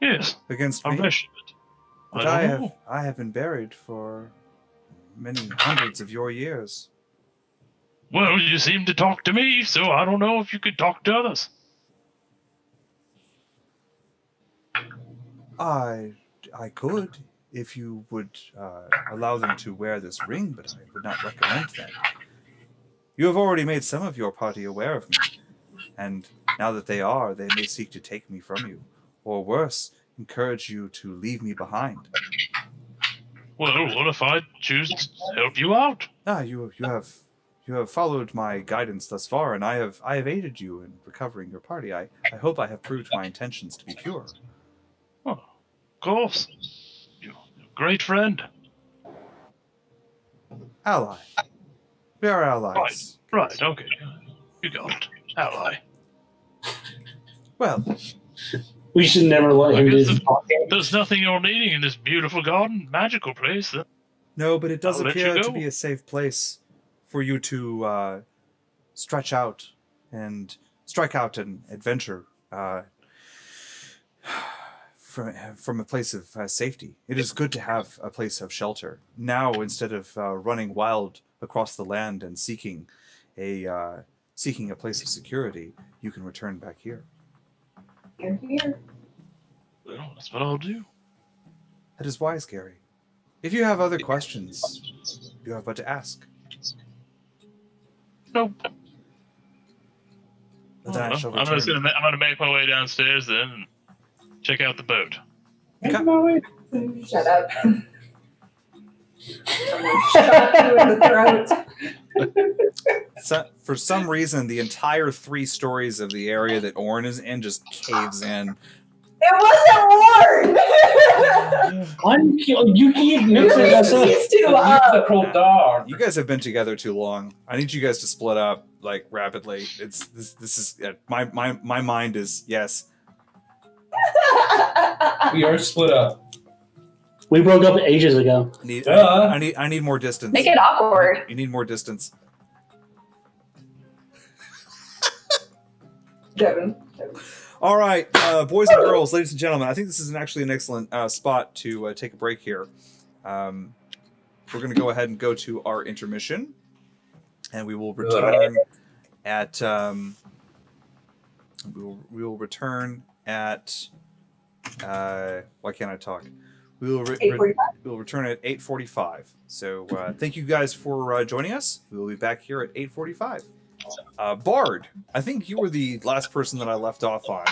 yes, Against I'm me? Reshivet. But I don't know. I have been buried for many hundreds of your years. Well, you seem to talk to me, so I don't know if you could talk to others. I could, if you would allow them to wear this ring, but I would not recommend that. You have already made some of your party aware of me, and now that they are, they may seek to take me from you, or worse, encourage you to leave me behind. Well, what if I choose to help you out? You have followed my guidance thus far, and I have aided you in recovering your party. I hope I have proved my intentions to be pure. Oh, of course. You're a great friend. Ally. We are allies. Right, okay. You got it. Ally. Well, We should never let I him do guess this. there's nothing you're needing in this beautiful garden, magical place. no, but it does I'll let you appear to go. be a safe place for you to stretch out and strike out and adventure from a place of safety. It is good to have a place of shelter. Now, instead of running wild across the land and seeking a place of security, you can return back here. Here, here. Well, that's what I'll do. That is wise, Gary. If you have other questions, you have but to ask. Nope. But then I shall I'm return. gonna make my way downstairs then and check out the boat. Shut up. I'm gonna shot you in the throat. For some reason, the entire 3 stories of the area that Orin is in just caves in. It wasn't Warren! You keep Your mixing us up. recency's too up. You guys have been together too long. I need you guys to split up like rapidly. It's this is my mind is yes. We are split up. We broke up ages ago. I need more distance. Make it awkward. You need more distance. Devin. All right, boys and girls, ladies and gentlemen, I think this is actually an excellent spot to take a break here. We're going to go ahead and go to our intermission, and we will return at we will return at why can't I talk? We will we'll return at 8:45. So thank you guys for joining us. We will be back here at 8:45. Bard, I think you were the last person that I left off on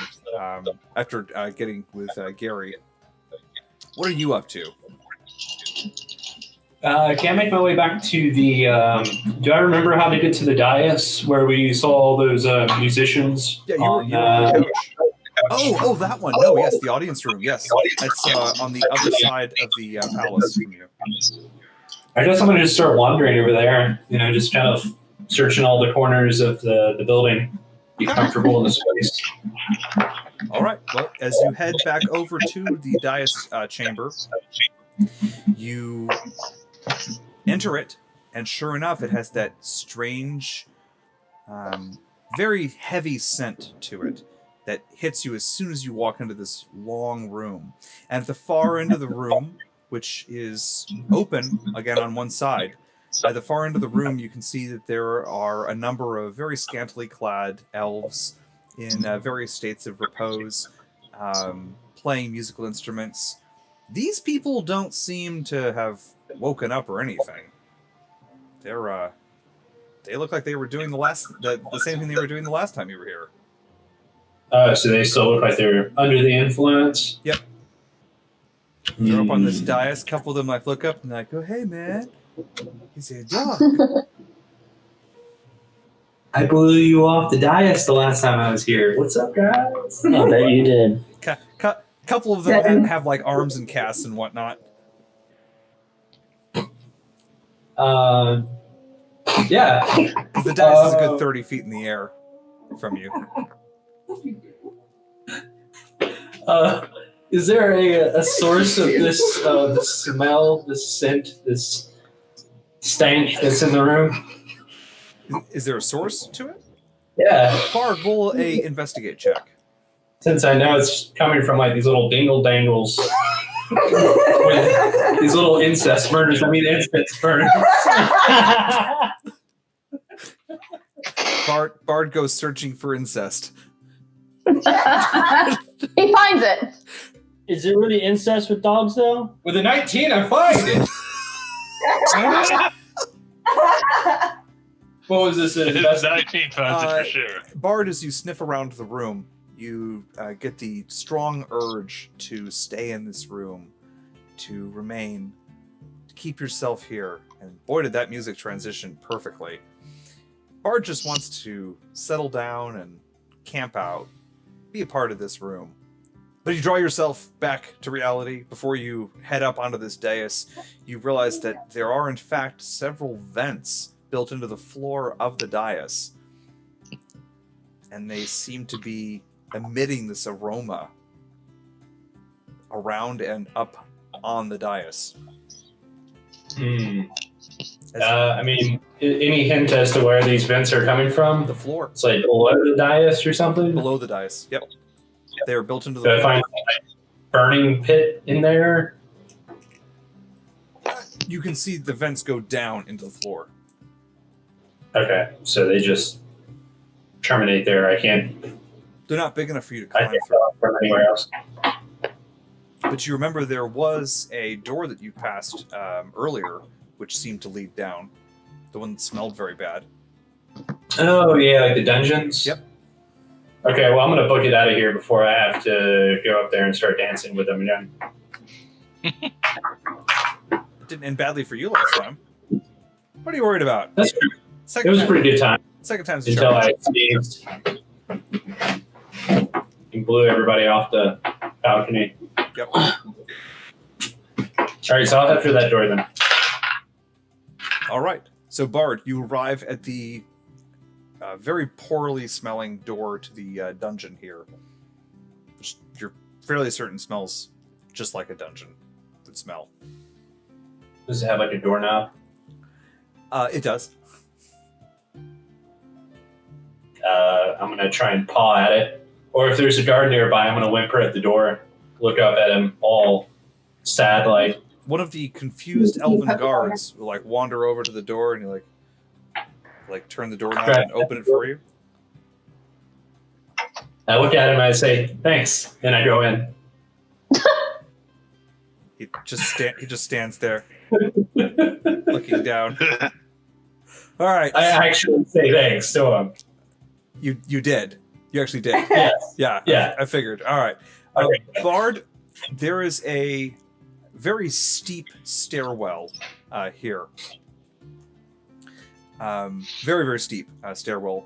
after getting with Gary. What are you up to? Can I make my way back to the... do I remember how to get to the dais where we saw all those musicians? Yeah, you were on the couch. Oh, that one. No, yes, the audience room. Yes, that's on the other side of the palace from you. I guess I'm going to just start wandering over there. Just kind of searching all the corners of the building. Be comfortable in the space. All right. Well, as you head back over to the dais chamber, you enter it, and sure enough, it has that strange, very heavy scent to it that hits you as soon as you walk into this long room. And at the far end of the room, which is open, again on one side, at the far end of the room, you can see that there are a number of very scantily clad elves in various states of repose, playing musical instruments. These people don't seem to have woken up or anything. They look like they were doing the same thing they were doing the last time you were here. So they still look like they're under the influence? Yep. They're up on this dais. A couple of them look up and go, "Hey, man." He said, "Dog." I blew you off the dais the last time I was here. What's up, guys? I bet you did. Couple of them have like arms and casts and whatnot. Yeah. The dais is a good 30 feet in the air. from you. Is there a source of this smell, this scent, this stank that's in the room? Is there a source to it? Yeah. Bard, roll a investigate check. Since I know it's coming from like these little dingle dangles. With these little incest burners. I mean, incense burners. Bard goes searching for incest. He finds it. Is it really incest with dogs, though? With a 19, I find it. What was this? It's 19 finds it for sure. Bard, as you sniff around the room, you get the strong urge to stay in this room, to remain, to keep yourself here. And boy, did that music transition perfectly. Bard just wants to settle down and camp out, be a part of this room. But you draw yourself back to reality. Before you head up onto this dais, you realize that there are in fact several vents built into the floor of the dais. And they seem to be emitting this aroma around and up on the dais. I mean, any hint as to where these vents are coming from? The floor. It's like below the dais or something? Below the dais. Yep. They are built into the Do I floor. find a burning pit in there? You can see the vents go down into the floor. Okay, so they just terminate there. I can't They're not big enough for you to I climb can't through. go from anywhere else. But you remember there was a door that you passed earlier, which seemed to lead down. The one that smelled very bad. Oh, yeah, like the dungeons? Yep. Okay, well, I'm going to book it out of here before I have to go up there and start dancing with them again. Didn't end badly for you last time. What are you worried about? That's true. Second It was a time, pretty good time second time's a until charm. I sneezed and blew everybody off the balcony. Yep. All right, so I'll head for that door then. All right. So, Bard, you arrive at the very poorly smelling door to the dungeon here, which you're fairly certain smells just like a dungeon would smell. Does it have like a doorknob? It does. I'm going to try and paw at it. Or if there's a guard nearby, I'm going to whimper at the door, look up at him all sad like. One of the confused elven guards will like wander over to the door and you like turn the doorknob and open it for you. I look at him and I say, thanks. And I go in. He just stands there looking down. All right. I actually say thanks to him. You did. You actually did. Yes. Yeah. Yeah. I figured. All right. Okay. Bard, there is a very steep stairwell here. Very, very steep stairwell.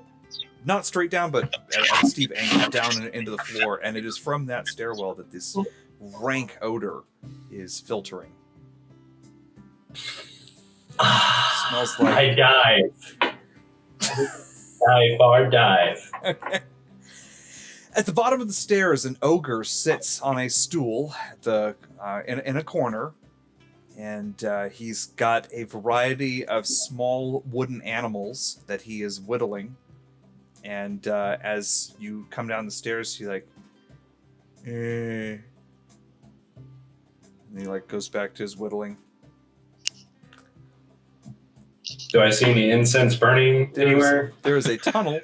Not straight down, but at a steep angle down into the floor. And it is from that stairwell that this rank odor is filtering. Smells like... I dive. I bar dive. At the bottom of the stairs, an ogre sits on a stool at the in a corner, and he's got a variety of small wooden animals that he is whittling. And as you come down the stairs, he like, and he like goes back to his whittling. Do I see any incense burning anywhere? There is a tunnel.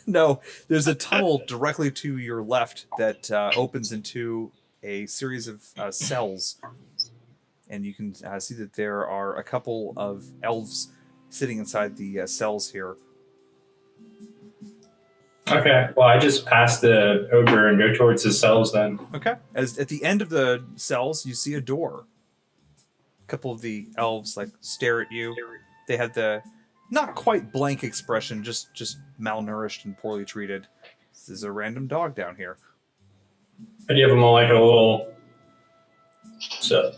No, there's a tunnel directly to your left that opens into a series of cells. And you can see that there are a couple of elves sitting inside the cells here. Okay, well, I just pass the ogre and go towards the cells then. Okay. As at the end of the cells, you see a door. A couple of the elves like stare at you. They had the not quite blank expression, just malnourished and poorly treated. This is a random dog down here. I give him like a little... So...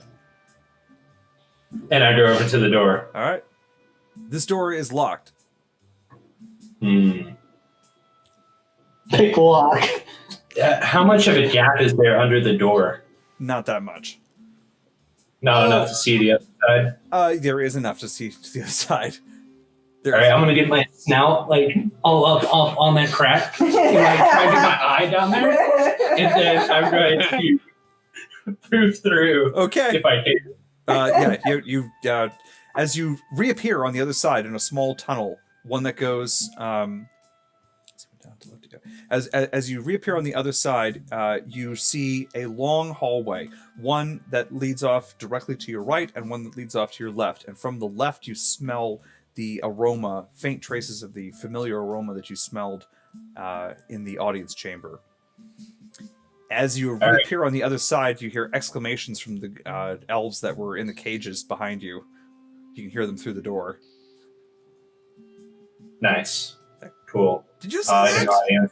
And I go over to the door. All right. This door is locked. Pick lock. How much of a gap is there under the door? Not that much. Not enough to see the other side. There is enough to see to the other side. All right, I'm gonna get my snout like all up on that crack, and like try to get my eye down there, and then I'm going to move through. Okay. If I can. You as you reappear on the other side in a small tunnel, one that goes as you reappear on the other side, you see a long hallway, one that leads off directly to your right and one that leads off to your left. And from the left, you smell the aroma, faint traces of the familiar aroma that you smelled in the audience chamber. As you reappear on the other side, you hear exclamations from the elves that were in the cages behind you. You can hear them through the door. Nice. Cool. Did you see that?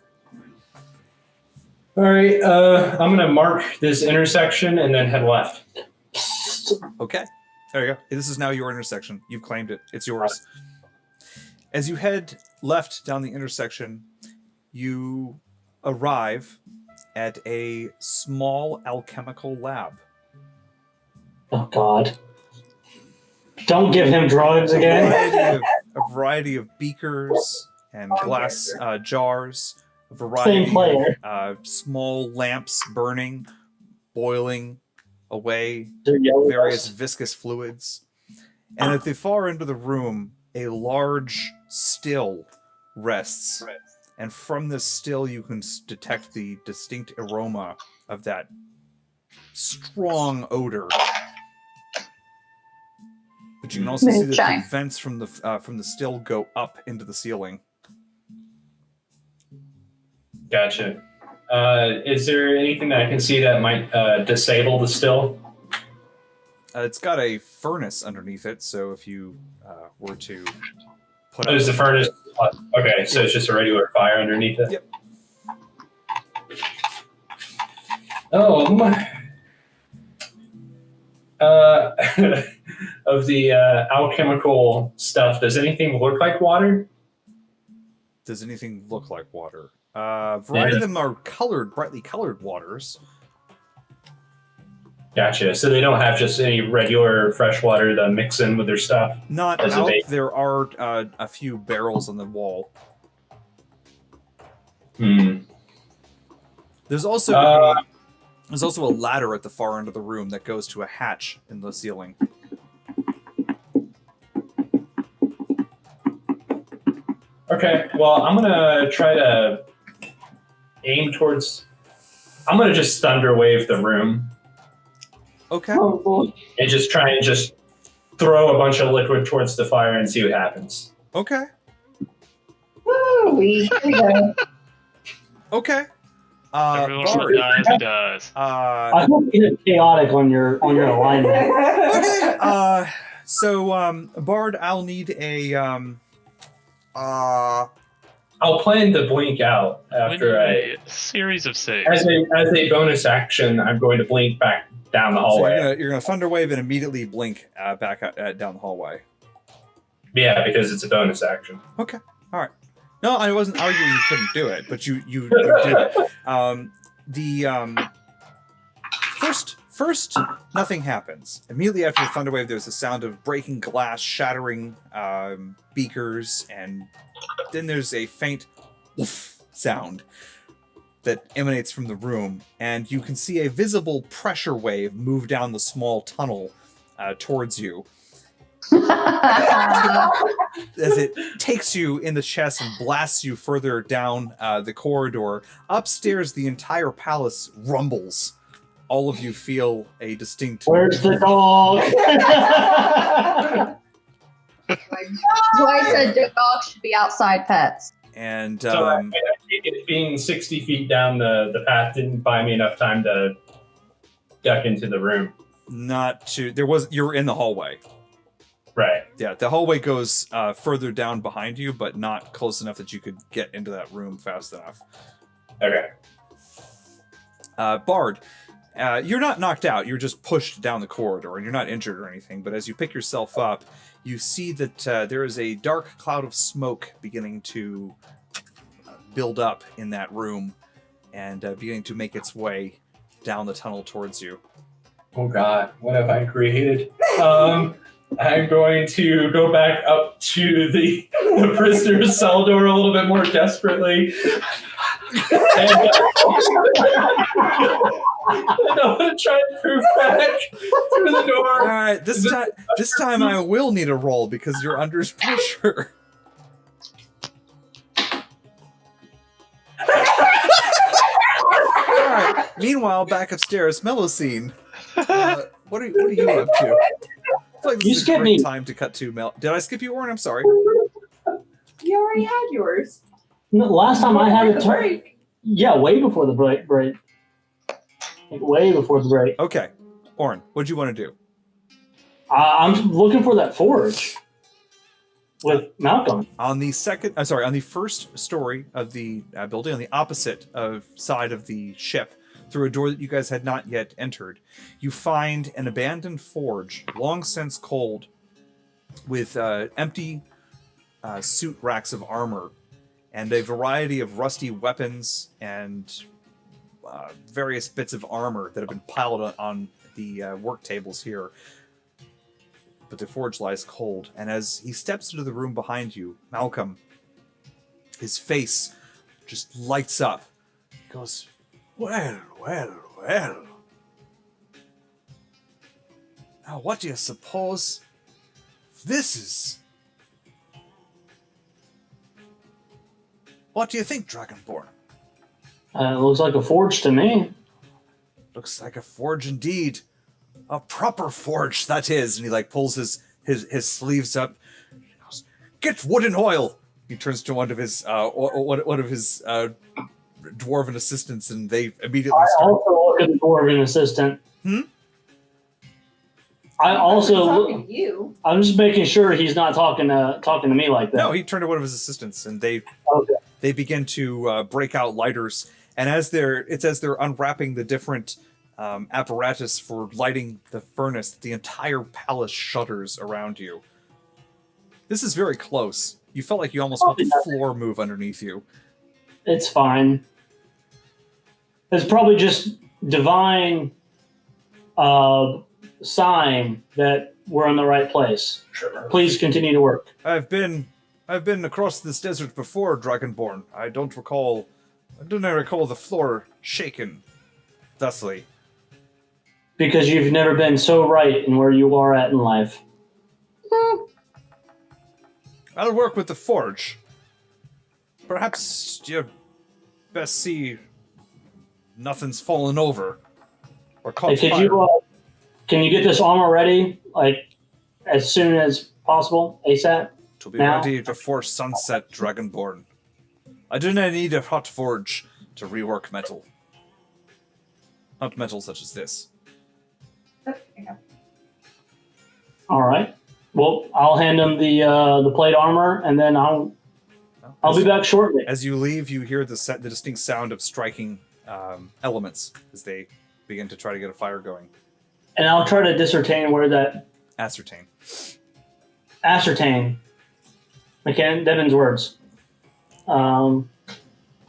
All right, I'm gonna mark this intersection and then head left. Okay. There you go. This is now your intersection. You've claimed it. It's yours. As you head left down the intersection, you arrive at a small alchemical lab. Oh, God. Don't give him drugs again. A variety of beakers and glass jars. A Same variety player. of small lamps burning, boiling away They're yellow various dust. viscous fluids. And at the far end of the room, a large still rests. And from this still, you can detect the distinct aroma of that strong odor. But you can also see that the vents from the still go up into the ceiling. Gotcha. Is there anything that I can see that might disable the still? It's got a furnace underneath it, so if you were to put There's the furnace. Okay, so it's just a regular fire underneath it? Yep. Of the alchemical stuff, does anything look like water? Does anything look like water? Variety of them are brightly colored waters. Gotcha. So they don't have just any regular fresh water to mix in with their stuff? Not out. There are a few barrels on the wall. There's also a ladder at the far end of the room that goes to a hatch in the ceiling. Okay, well, I'm gonna try to aim towards. I'm gonna just thunder wave the room. Okay. And just try and just throw a bunch of liquid towards the fire and see what happens. Okay. Woo, here we go. Okay. Everyone Bard. dies, he dies. I hope you hit chaotic on your alignment. Okay. So Bard, I'll need a I'll plan to blink out after a series of saves. As a bonus action, I'm going to blink back down the hallway. So you're gonna thunder wave and immediately blink back down the hallway. Yeah, because it's a bonus action. Okay. All right. No, I wasn't arguing you couldn't do it, but you did it. First, nothing happens. Immediately after the thunder wave, there's the sound of breaking glass, shattering beakers, and then there's a faint woof sound that emanates from the room, and you can see a visible pressure wave move down the small tunnel towards you. As it takes you in the chest and blasts you further down the corridor. Upstairs, the entire palace rumbles. All of you feel a distinct... Where's the dog? So I said dogs should be outside pets. And So it being 60 feet down the path didn't buy me enough time to duck into the room. you were in the hallway. Right. Yeah, the hallway goes further down behind you, but not close enough that you could get into that room fast enough. Okay. Bard, you're not knocked out. You're just pushed down the corridor, and you're not injured or anything. But as you pick yourself up, you see that there is a dark cloud of smoke beginning to build up in that room and beginning to make its way down the tunnel towards you. Oh God, what have I created? I'm going to go back up to the prisoner's cell door a little bit more desperately. And I'm going to try and proof back through the All door. right, this time I will need a roll because you're under pressure. All right. Meanwhile, back upstairs, Melosine. What are you up to? I feel like this You is a skipped great me. time to cut to Mel. Did I skip you, Orin? I'm sorry. You already had yours. No, last time I had a the turn. break. Yeah, way before the break. Like, way before the break. Okay, Orin, what'd you want to do? I'm looking for that forge with Malcolm. On the first story of the building, on the opposite side of the ship, through a door that you guys had not yet entered, you find an abandoned forge, long since cold, with empty suit racks of armor and a variety of rusty weapons and various bits of armor that have been piled on the work tables here. But the forge lies cold, and as he steps into the room behind you, Malcolm, his face just lights up. He goes, well. Now, what do you suppose this is? What do you think, Dragonborn? It looks like a forge to me. Looks like a forge indeed. A proper forge, that is. And he pulls his sleeves up. He goes, get wood and oil. He turns to one of his dwarven assistants, and they immediately I start. also look at the dwarven assistant. I also talking to you. I'm just making sure he's not talking to me like that. No, he turned to one of his assistants, and they begin to break out lighters. And as they're unwrapping the different apparatus for lighting the furnace, the entire palace shudders around you. This is very close. You felt like you almost felt the floor move underneath you. It's fine. It's probably just divine sign that we're in the right place. Sure. Please continue to work. I've been across this desert before, Dragonborn. I do not recall the floor shaken thusly. Because you've never been so right in where you are at in life. I'll work with the forge. Perhaps you best see nothing's fallen over or caught Hey, fire. Can you get this armor ready, as soon as possible, ASAP? To be now? ready before sunset, Dragonborn. I do not need a hot forge to rework metal. Not metal such as this. All right. Well, I'll hand him the plate armor, and then I'll be back shortly. As you leave, you hear the distinct sound of striking elements as they begin to try to get a fire going. And I'll try to ascertain where that Ascertain. Devin's words. Try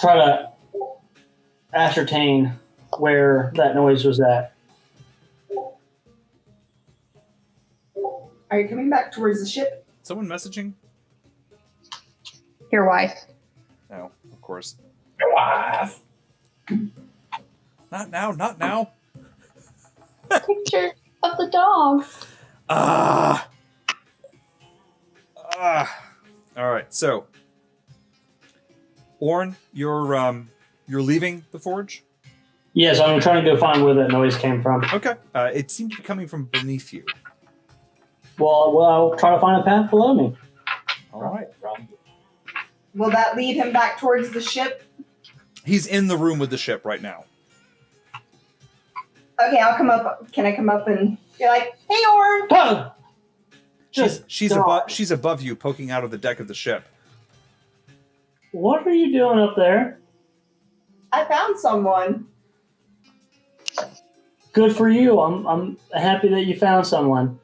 to ascertain where that noise was at. Are you coming back towards the ship? Someone messaging? Your wife. No, of course. Wife. Not now, not now. Picture of the dog. All right, so Orin, you're leaving the forge? Yes, I'm trying to go find where that noise came from. Okay. It seemed to be coming from beneath you. Well, I'll try to find a path below me. All right. Will that lead him back towards the ship? He's in the room with the ship right now. Okay, I'll come up. Can I come up and be like, "Hey, Orin"? Whoa! She's above you, poking out of the deck of the ship. What are you doing up there? I found someone. Good for you. I'm happy that you found someone.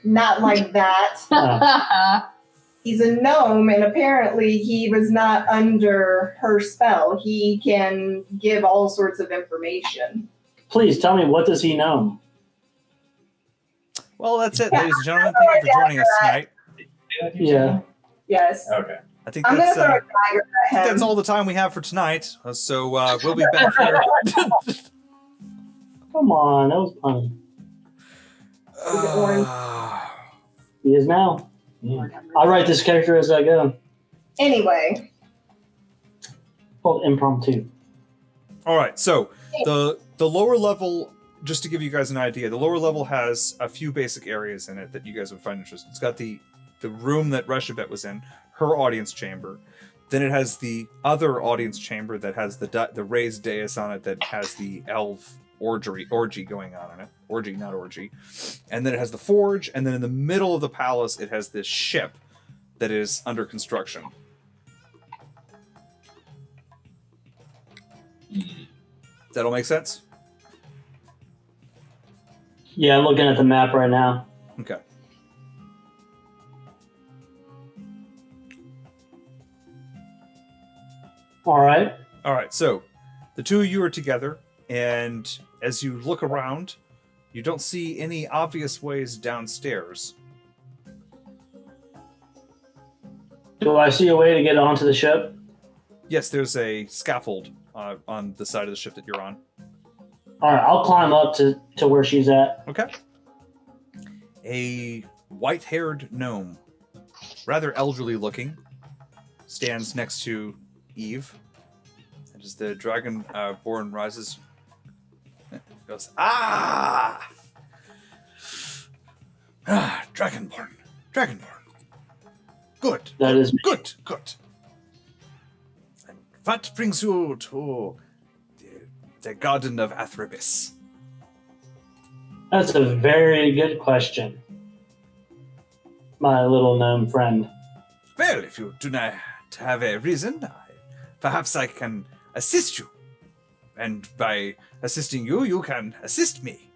Not like that. He's a gnome, and apparently he was not under her spell. He can give all sorts of information. Please tell me, what does he know? Well, that's it, ladies and gentlemen. Thank you for joining us tonight. Yeah. Yes. Okay. I think I'm going that's to throw a dagger at him. that's all the time we have for tonight. So we'll be back here. Come on, that was funny. Is it orange? He is now. Mm. I write this character as I go. Anyway. Called impromptu. All right, so the lower level, just to give you guys an idea, the lower level has a few basic areas in it that you guys would find interesting. It's got the room that Reshabet was in, her audience chamber. Then it has the other audience chamber that has the raised dais on it that has the elf orgy going on in it. Orgy, not orgy. And then it has the forge, and then in the middle of the palace it has this ship that is under construction. Does that all make sense? Yeah, I'm looking at the map right now. Okay. All right. All right, so the two of you are together, and as you look around, you don't see any obvious ways downstairs. Do I see a way to get onto the ship? Yes, there's a scaffold on the side of the ship that you're on. All right, I'll climb up to where she's at. Okay. A white-haired gnome, rather elderly looking, stands next to Eve. And as the dragon born rises, goes, Ah, Dragonborn. Good. That is Good. And what brings you to the Garden of Athribis? That's a very good question, my little gnome friend. Well, if you do not have a reason, perhaps I can assist you. And by assisting you, you can assist me.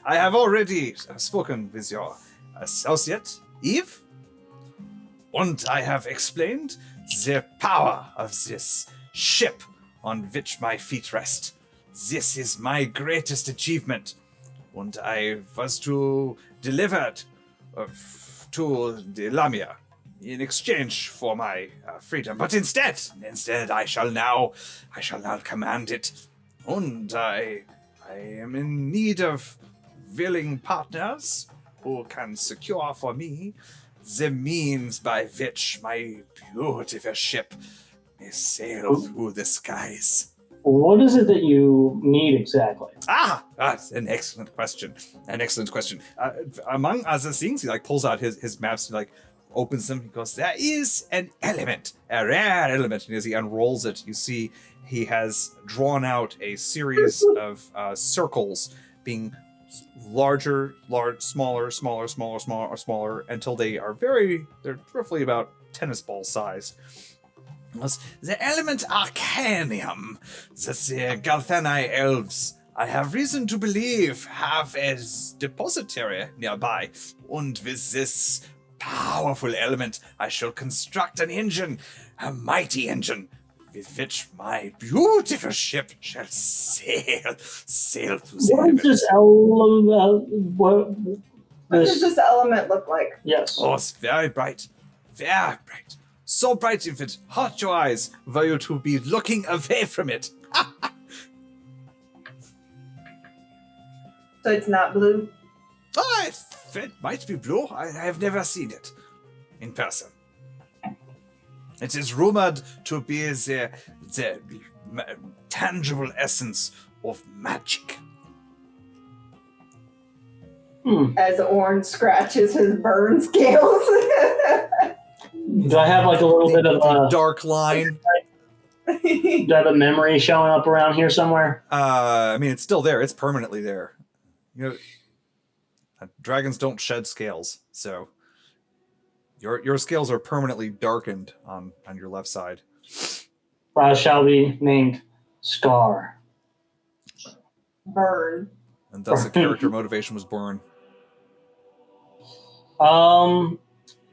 I have already spoken with your associate, Eve, and I have explained the power of this ship on which my feet rest. This is my greatest achievement, and I was to deliver it to the Lamia in exchange for my freedom. But instead, I shall now command it, and I am in need of willing partners who can secure for me the means by which my beautiful ship may sail through the skies. What is it that you need exactly? That's an excellent question. Among other things, he pulls out his maps and opens them. He goes, there is an element, a rare element. And as he unrolls it, you see he has drawn out a series of circles being larger, smaller, until they're roughly about tennis ball size. The element Arcanium that the Galthani elves, I have reason to believe, have a depository nearby. And with this powerful element, I shall construct an engine, a mighty engine, with which my beautiful ship shall sail through the What heavens. is this element? What does this element look like? Yes. Oh, it's very bright. Very bright. So bright if it hurt your eyes, were you to be looking away from it. So it's not blue? It might be blue. I have never seen it in person. It is rumored to be the tangible essence of magic. As Orange scratches his burn scales. Do I have a little bit of a dark line? Do I have a memory showing up around here somewhere? I mean, it's still there. It's permanently there. Dragons don't shed scales, so your scales are permanently darkened on your left side. I shall be named Scar. Burn. And thus the character motivation was born.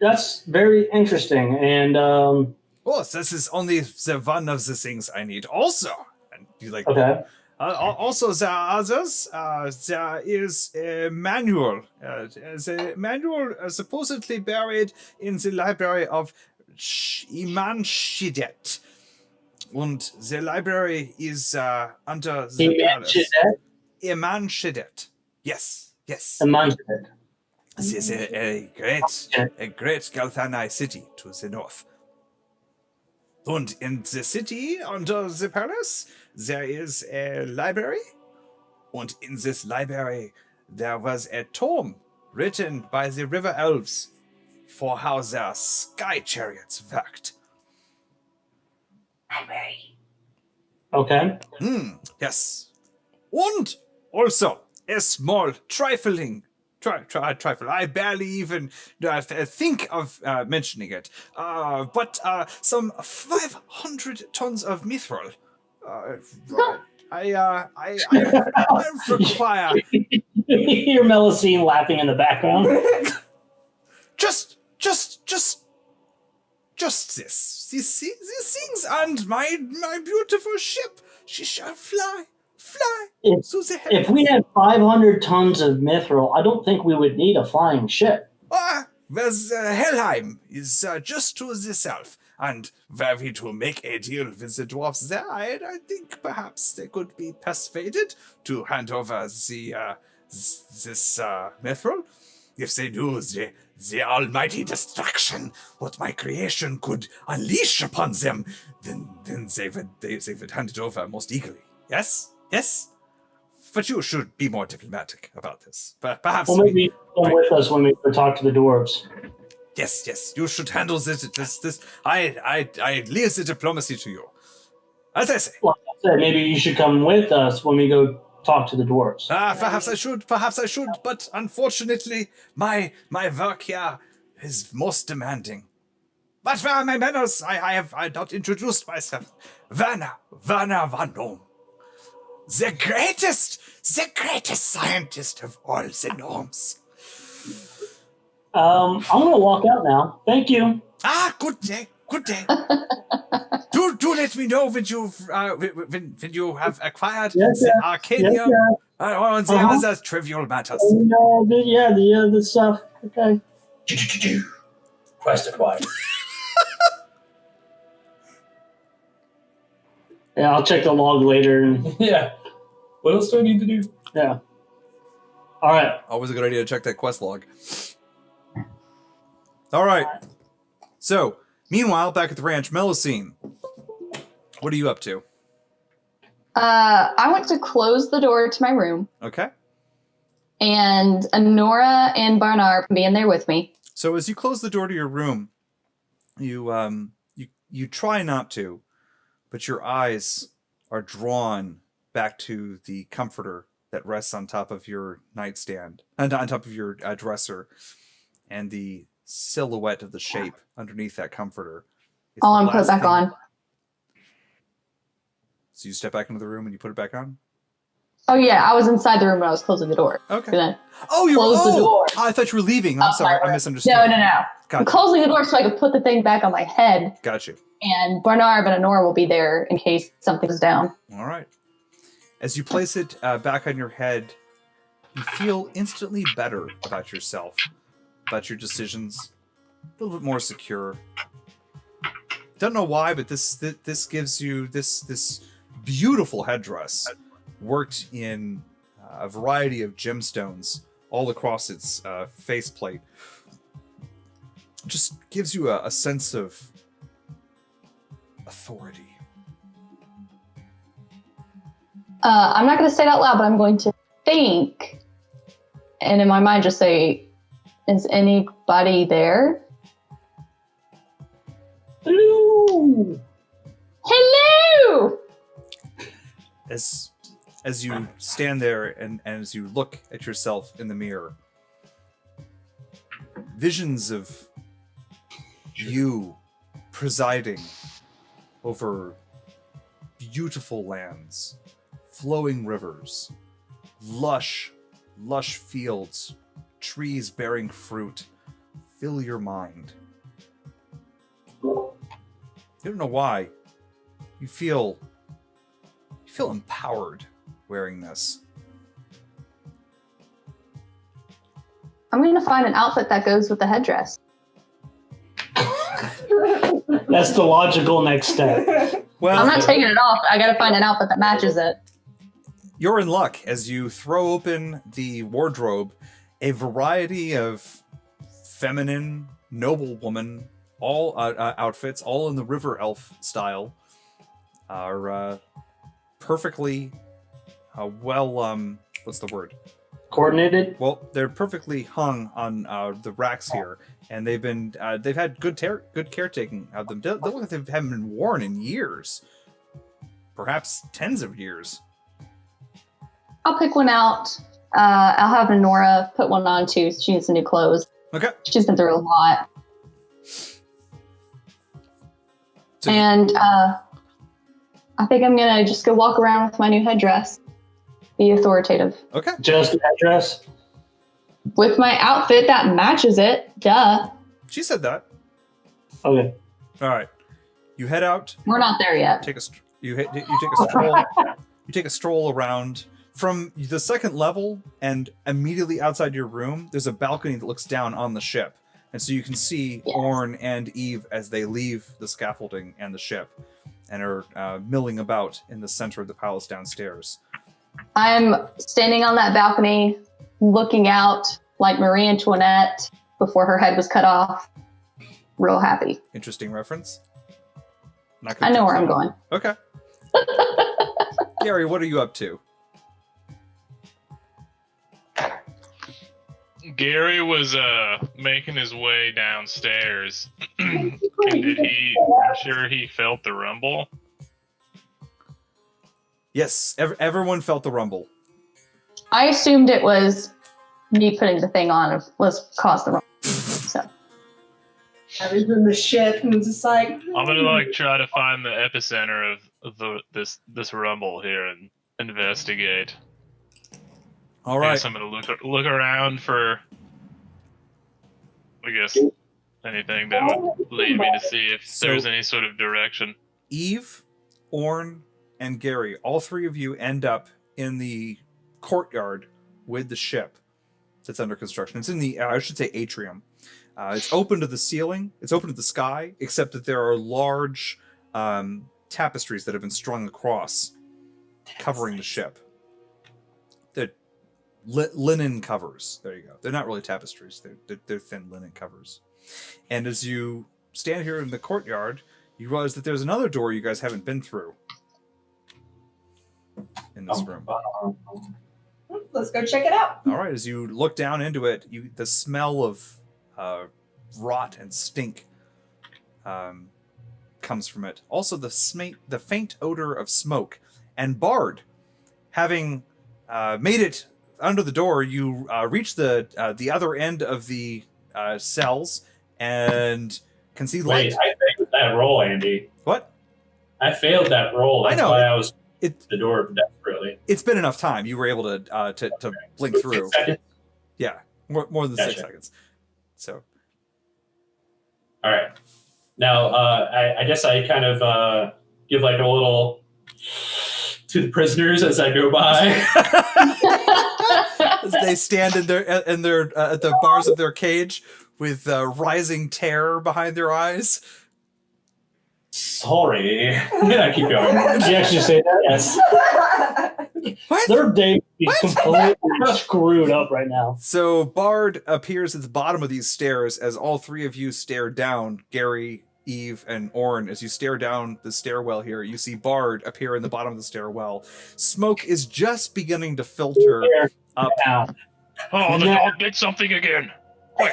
That's very interesting. And Oh, this is only the one of the things I need. Also, and you like. okay, Also, there are others. There is a manual. The manual supposedly buried in the library of Iman Shidet. And the library is under the palace. Iman Shidet. Yes, yes. This is a great Galthanai city to the north. And in the city under the palace, there is a library. And in this library, there was a tome written by the river elves for how their sky chariots worked. Okay. Yes. And also a small trifling trifle. I barely even think of mentioning it. But some 500 tons of mithril. I require Hear Melusine laughing in the background. just this. These things and my beautiful ship. She shall fly. If we had 500 tons of mithril, I don't think we would need a flying ship. Helheim is just to the south, and were we to make a deal with the dwarfs there, I think perhaps they could be persuaded to hand over this mithril. If they knew the almighty destruction what my creation could unleash upon them, then they would hand it over most eagerly. Yes. But you should be more diplomatic about this. But perhaps. Well, maybe come with us when we go talk to the dwarves. Yes. You should handle this. I leave the diplomacy to you. As I say. Well, I said maybe you should come with us when we go talk to the dwarves. Perhaps I should. But unfortunately, my work here is most demanding. But where are my manners? I have not introduced myself. Werner van Loom. The greatest scientist of all the gnomes. I'm going to walk out now. Thank you. Good day. do let me know when you have acquired the Arcanium or the other trivial matters. The stuff. Okay. Quest acquired. Yeah, I'll check the log later. Yeah. What else do I need to do? Yeah. All right. Always a good idea to check that quest log. All right. So, meanwhile, back at the ranch, Melusine, what are you up to? I went to close the door to my room. Okay. And Honora and Barnard can be in there with me. So as you close the door to your room, you try not to, but your eyes are drawn back to the comforter that rests on top of your nightstand, and on top of your dresser, and the silhouette of the shape underneath that comforter. I'll put it back on. So you step back into the room and you put it back on? Oh, yeah. I was inside the room when I was closing the door. Okay. Then you closed the door. I thought you were leaving. I'm sorry. I misunderstood. No. Gotcha. I'm closing the door so I could put the thing back on my head. Got you. And Barnard and Honora will be there in case something's down. All right. As you place it back on your head, you feel instantly better about yourself, about your decisions, a little bit more secure. Don't know why, but this gives you this beautiful headdress worked in a variety of gemstones all across its faceplate. Just gives you a sense of authority. I'm not going to say it out loud, but I'm going to think, and in my mind just say, is anybody there? Hello! Hello! As you stand there and as you look at yourself in the mirror, visions of you presiding over beautiful lands, flowing rivers, lush fields, trees bearing fruit, fill your mind. You don't know why. You feel empowered wearing this. I'm going to find an outfit that goes with the headdress. That's the logical next step. Well, I'm not taking it off. I got to find an outfit that matches it. you're in luck as you throw open the wardrobe. A variety of feminine, noble woman, all outfits, all in the river elf style, are perfectly what's the word? Coordinated? Well, they're perfectly hung on the racks here, and they've had good caretaking of them. They look like they haven't been worn in years, perhaps tens of years. I'll pick one out. I'll have Nora put one on too. She needs some new clothes. Okay. She's been through a lot. So- And I think I'm going to just go walk around with my new headdress. Be authoritative. Okay. Just address? With my outfit that matches it. Duh. She said that. Okay. All right. You head out. We're not there yet. You take a stroll. You take a stroll around from the second level, and immediately outside your room, there's a balcony that looks down on the ship, and so you can see Orn and Eve as they leave the scaffolding and the ship, and are milling about in the center of the palace downstairs. I'm standing on that balcony, looking out like Marie Antoinette before her head was cut off. Real happy. Interesting reference. I know where I'm going. Okay. Gary, what are you up to? Gary was making his way downstairs. I'm sure he felt the rumble. Yes, everyone felt the rumble. I assumed it was me putting the thing on was caused the rumble. So I was in the ship and was just like, I'm gonna try to find the epicenter of this rumble here and investigate. All I right. guess I'm gonna look around for, I guess, anything that would lead me to see if there's any sort of direction. Eve, Orn, and Gary, all three of you end up in the courtyard with the ship that's under construction. It's in the, I should say, atrium. It's open to the ceiling. It's open to the sky, except that there are large tapestries that have been strung across, covering the ship. They're linen covers. There you go. They're not really tapestries. They're thin linen covers. And as you stand here in the courtyard, you realize that there's another door you guys haven't been through in this room. let's go check it out. All right, as you look down into it, the smell of rot and stink comes from it. Also, the faint odor of smoke. And Bard, having made it under the door, you reach the other end of the cells and can see light. Wait, I failed that roll, Andy. What? I failed that roll. That's I know. why I was at the door desperately. It's been enough time. You were able to blink through. 6 seconds? Yeah, more than Gotcha. 6 seconds. So, All right. Now, I guess I kind of give like a little to the prisoners as I go by. as they stand in their at the bars of their cage with rising terror behind their eyes. Sorry. I keep going. Did you actually say that? Yes. What? Their day is completely screwed up right now. So Bard appears at the bottom of these stairs as all three of you stare down. Gary, Eve, and Orn. As you stare down the stairwell here, you see Bard appear in the bottom of the stairwell. Smoke is just beginning to filter up. Now. Oh, the No. dog did something again. Quick,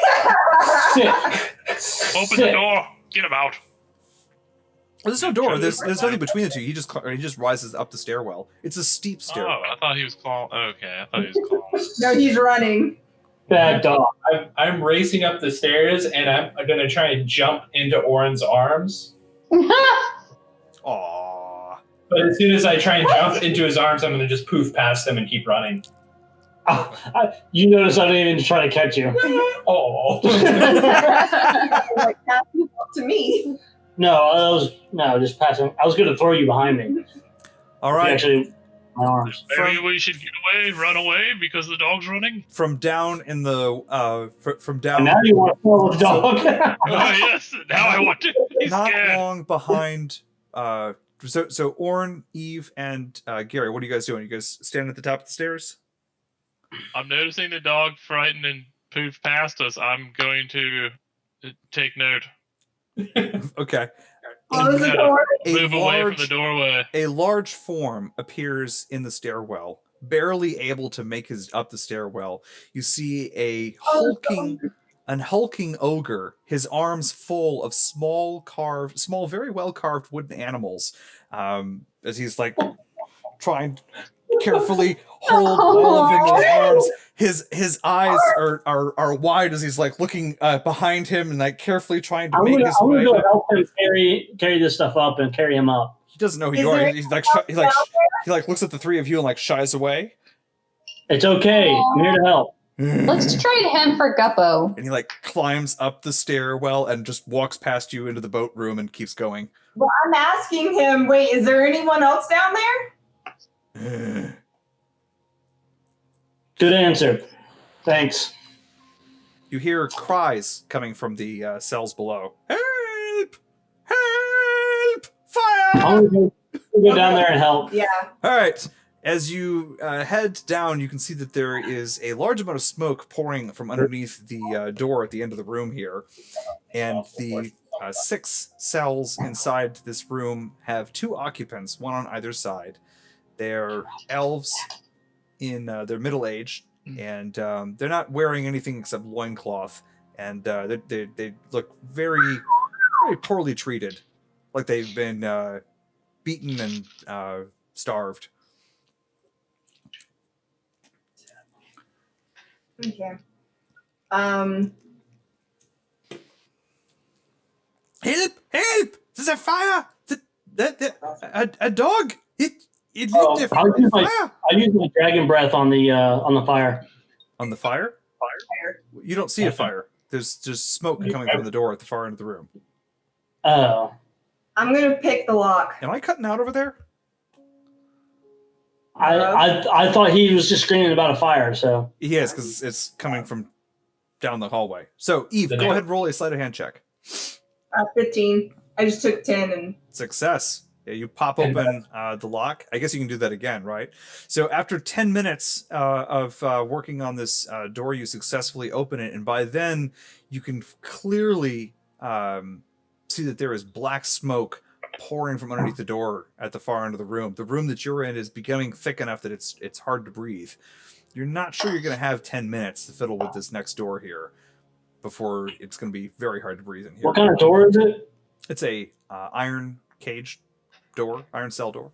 Sick. open the door. Get him out. There's no door. There's nothing between the two. He just rises up the stairwell. It's a steep stairwell. Oh, I thought he was clawing. Okay, I thought he was clawing. No, he's running. Bad dog. I'm racing up the stairs, and I'm going to try and jump into Oren's arms. Aww. But as soon as I try and jump into his arms, I'm going to just poof past him and keep running. You notice I didn't even try to catch you. Oh. Like passing it up to me. No, just passing. I was going to throw you behind me. All right. Actually, my arms. Maybe we should get away, run away because the dog's running. From down in the from down. And now you want to throw the dog. Oh yes, now I want to. He's not scared. long behind. So Orn, Eve, and Gary, what are you guys doing? You guys standing at the top of the stairs? I'm noticing the dog frightened and poof past us. I'm going to take note. Okay. Close the door. Move away from the doorway. A large form appears in the stairwell, barely able to make his up the stairwell. You see a hulking ogre, his arms full of small, very well carved wooden animals, as he's like trying to carefully hold all of them in his arms. His eyes are wide as he's like looking behind him and like carefully trying to make his way. I'm gonna help him carry this stuff up and carry him up. He doesn't know who you are. He looks at the three of you and like shies away. It's okay. I'm here to help. Let's trade him for Guppo. And he like climbs up the stairwell and just walks past you into the boat room and keeps going. Well, I'm asking him, wait, is there anyone else down there? Good answer. Thanks. You hear cries coming from the cells below. Help! Help! Fire! I'm gonna go down there and help. Yeah. All right. As you head down, you can see that there is a large amount of smoke pouring from underneath the door at the end of the room here. And the 6 cells inside this room have 2 occupants, one on either side. They're elves in their middle age, and they're not wearing anything except loincloth. And they look very, very poorly treated, like they've been beaten and starved. Okay. Help! Help! There's a fire! A dog! It lit the fire! I use my dragon breath on the fire. On the fire? Fire. You don't see a fire. There's just smoke coming from the door at the far end of the room. Oh. I'm gonna pick the lock. Am I cutting out over there? I thought he was just screaming about a fire, so. He is, because it's coming from down the hallway. So, Eve, go ahead and roll a sleight of hand check. 15. I just took 10 and... Success. Yeah, you pop open the lock. I guess you can do that again, right? So after 10 minutes of working on this door, you successfully open it. And by then, you can clearly see that there is black smoke pouring from underneath the door at the far end of the room. The room that you're in is becoming thick enough that it's hard to breathe. You're not sure you're going to have 10 minutes to fiddle with this next door here before it's going to be very hard to breathe in here. What kind of door is it? It's a iron cage door, iron cell door.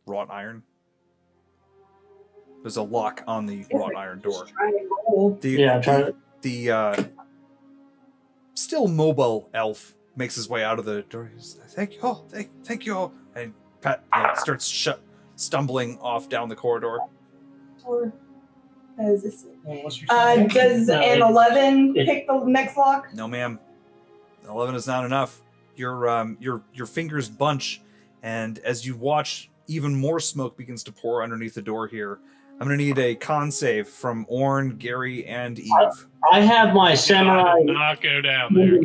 Wrought iron. There's a lock on the wrought iron door. The still mobile elf makes his way out of the door. He says, thank you, and Pat starts stumbling off down the corridor. Does an 11 pick the next lock? No, ma'am. 11 is not enough. Your fingers bunch, and as you watch, even more smoke begins to pour underneath the door here. I'm going to need a con save from Orn, Gary, and Eve. I have my samurai. Not go down there.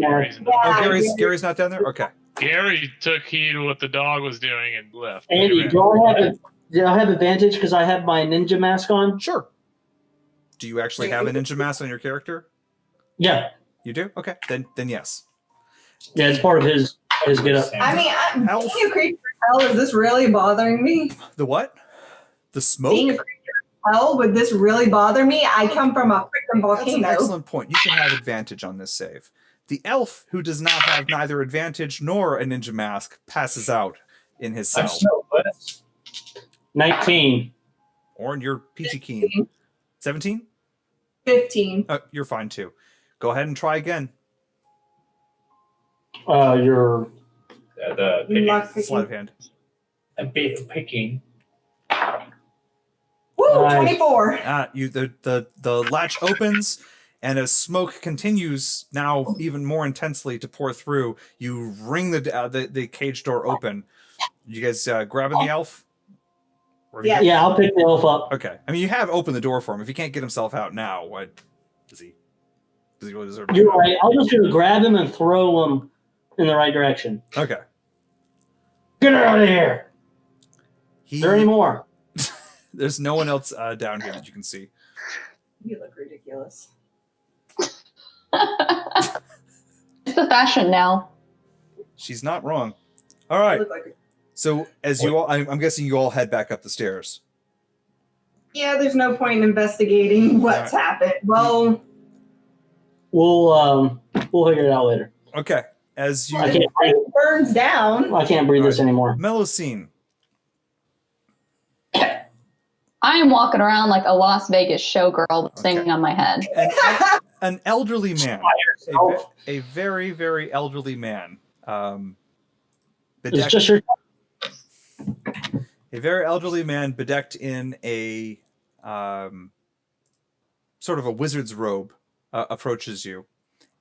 Gary's not down there? Okay. Gary took heed of what the dog was doing and left. Andy, do I have advantage because I have my ninja mask on? Sure. Do you actually have a ninja mask on your character? Yeah. You do? Okay. Then yes. Yeah, it's part of his get up. I mean, being a creature of hell, is this really bothering me? The what? The smoke? Being a creature of hell, would this really bother me? I come from a freaking volcano. That's an excellent point. You can have advantage on this save. The elf, who does not have neither advantage nor a ninja mask, passes out in his cell. 19. Orn, you're peachy keen. 17? 15. You're fine too. Go ahead and try again. You're the picking. Sleight of hand. A bit of picking. Woo! Woo, Nice. 24. The latch opens, and as smoke continues now even more intensely to pour through, you ring the cage door open. You guys grabbing the elf? Or Yeah. Yeah, I'll pick the elf up. Okay. I mean, you have opened the door for him. If he can't get himself out now, what does he? Does he deserve? You're right. I'll just gonna grab him and throw him in the right direction. Okay. Get out of here. Is there any more? There's no one else down here that you can see. You look ridiculous. It's the fashion now. She's not wrong. All You right. look like So as you all, I'm guessing you all head back up the stairs. yeah, there's no point in investigating what's happened. Well, We'll figure it out later. Okay. As you I can't it burns down. I can't breathe this anymore. mellow scene. I am walking around like a Las Vegas showgirl singing on my head. An elderly man, a very, very elderly man, It's bedecked, just your a very elderly man bedecked in a sort of a wizard's robe, approaches you,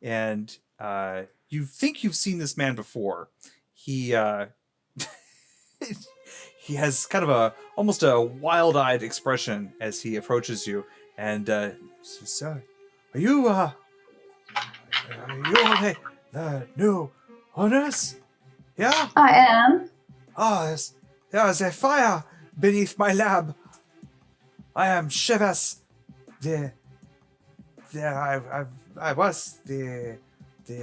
and you think you've seen this man before. He he has kind of almost a wild-eyed expression as he approaches you, and says, "Sir, are you all the new owners? Yeah? I am. Oh, there's a fire beneath my lab. I am Shivas. I was the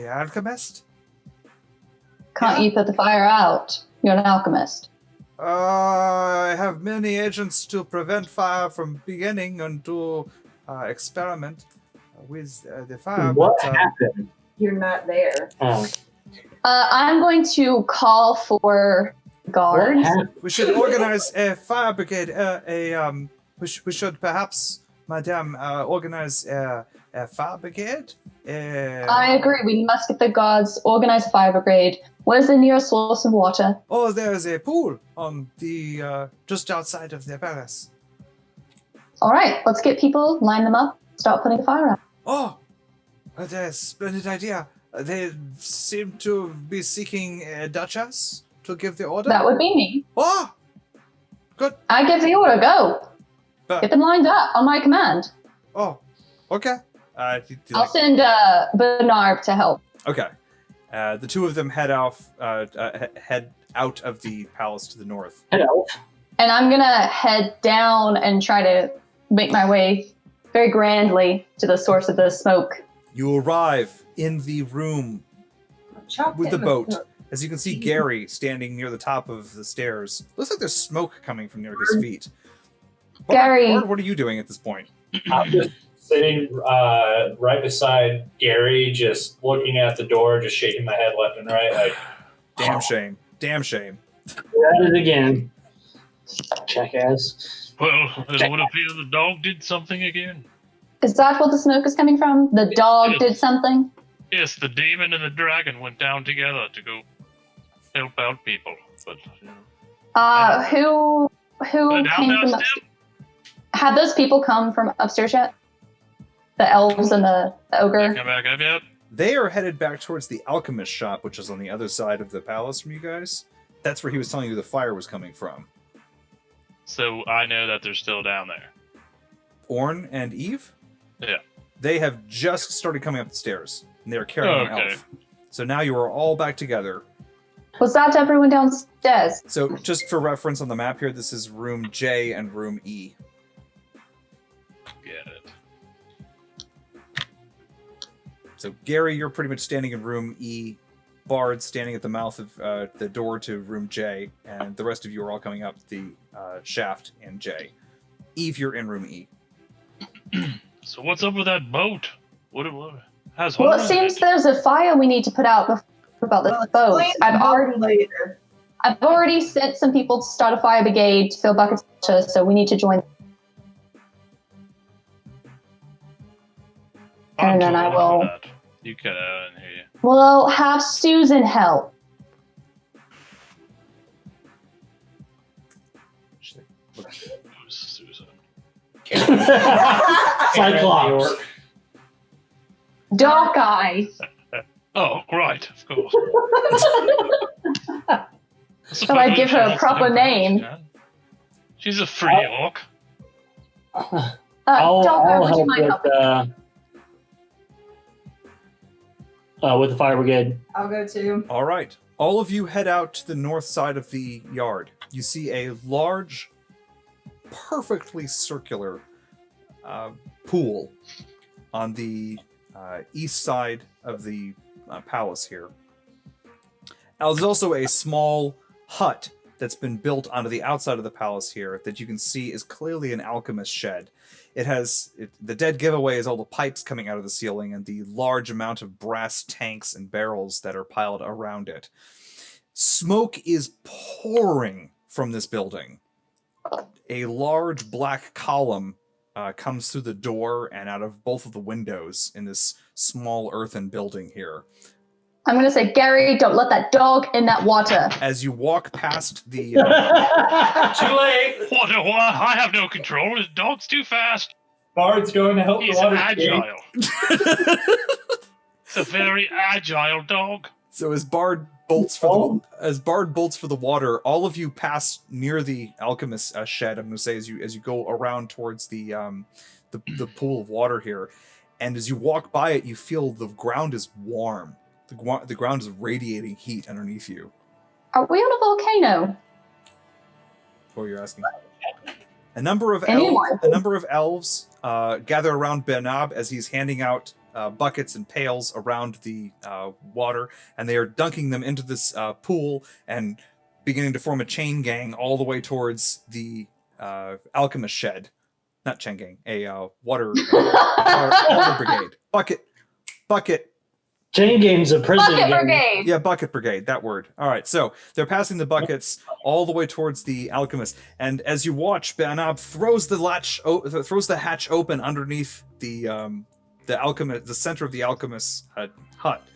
alchemist. Can't you put the fire out? You're an alchemist. I have many agents to prevent fire from beginning and to experiment with the fire. what but, happened? You're not there. Oh. I'm going to call for What guards. happened? we should organize a fire brigade. We should perhaps, Madame, organize a fire brigade. I agree. We must get the guards, organize a fire brigade. Where's the nearest source of water? Oh, there's a pool on the just outside of the palace. All right, let's get people, line them up, start putting the fire out. Oh, that's a splendid idea. They seem to be seeking a duchess to give the order. That would be me. Oh, good. I give the order. Go. But, Get them lined up on my command. oh, okay. I'll send Bernard to help. Okay. The two of them head out of the palace to the north. Hello. And I'm gonna head down and try to make my way very grandly to the source of the smoke. You arrive in the room with the boat. As you can see, Gary standing near the top of the stairs. Looks like there's smoke coming from near his feet. Gary. Bard, what are you doing at this point? I'm just sitting right beside Gary, just looking at the door, just shaking my head left and right. Like, Damn shame. Damn shame. We're at it again. Jackass. Well, it would appear the dog did something again. Is that what the smoke is coming from? The dog did something? Yes, the demon and the dragon went down together to go help out people. But you know, Who but came how from about upstairs? Have those people come from upstairs yet? The elves and the ogre? come back up yet? They are headed back towards the alchemist shop, which is on the other side of the palace from you guys. That's where he was telling you the fire was coming from. So I know that they're still down there. Orn and Eve? Yeah. They have just started coming up the stairs, and they are carrying an Okay. elf. So now you are all back together. Was that everyone downstairs? So just for reference on the map here, this is room J and room E. Get it. So Gary, you're pretty much standing in room E. Bard standing at the mouth of the door to room J, and the rest of you are all coming up the shaft in J. Eve, you're in room E. So what's up with that boat? What has Well, it holes in seems there's a fire we need to put out about this boat. I've already sent some people to start a fire brigade to fill buckets of water, so we need to join. I'm and then too I old will- for that. You cut out in here. Well, have Susan help. She's like, Who's Susan? Cyclops. Dark Eye. Oh, right, of course. Shall I give her a proper name? She's a free orc. Dark Eye, I'll would you help mind helping? with the fire brigade. I'll go too. All right. All of you head out to the north side of the yard. You see a large, perfectly circular pool on the east side of the palace here. Now, there's also a small hut that's been built onto the outside of the palace here that you can see is clearly an alchemist shed. The dead giveaway is all the pipes coming out of the ceiling and the large amount of brass tanks and barrels that are piled around it. Smoke is pouring from this building. A large black column comes through the door and out of both of the windows in this small earthen building here. I'm going to say, Gary, don't let that dog in that water. As you walk past the... Too late. What? I have no control. His dog's too fast. Bard's going to help He's the water. agile. It's a very agile dog. So as Bard bolts for the water, all of you pass near the alchemist shed. I'm going to say as you go around towards the pool of water here, and as you walk by it, you feel the ground is warm. The ground is radiating heat underneath you. Are we on a volcano? What you're asking? A number of elves gather around Benab as he's handing out buckets and pails around the water, and they are dunking them into this pool and beginning to form a chain gang all the way towards the alchemist shed. Not chain gang, a water brigade. Bucket. Chain gang's a prison Bucket gang. Brigade. Yeah, bucket brigade, that word. All right, so they're passing the buckets all the way towards the alchemist, and as you watch, Benab throws the hatch open underneath the alchemist, the center of the alchemist's hut.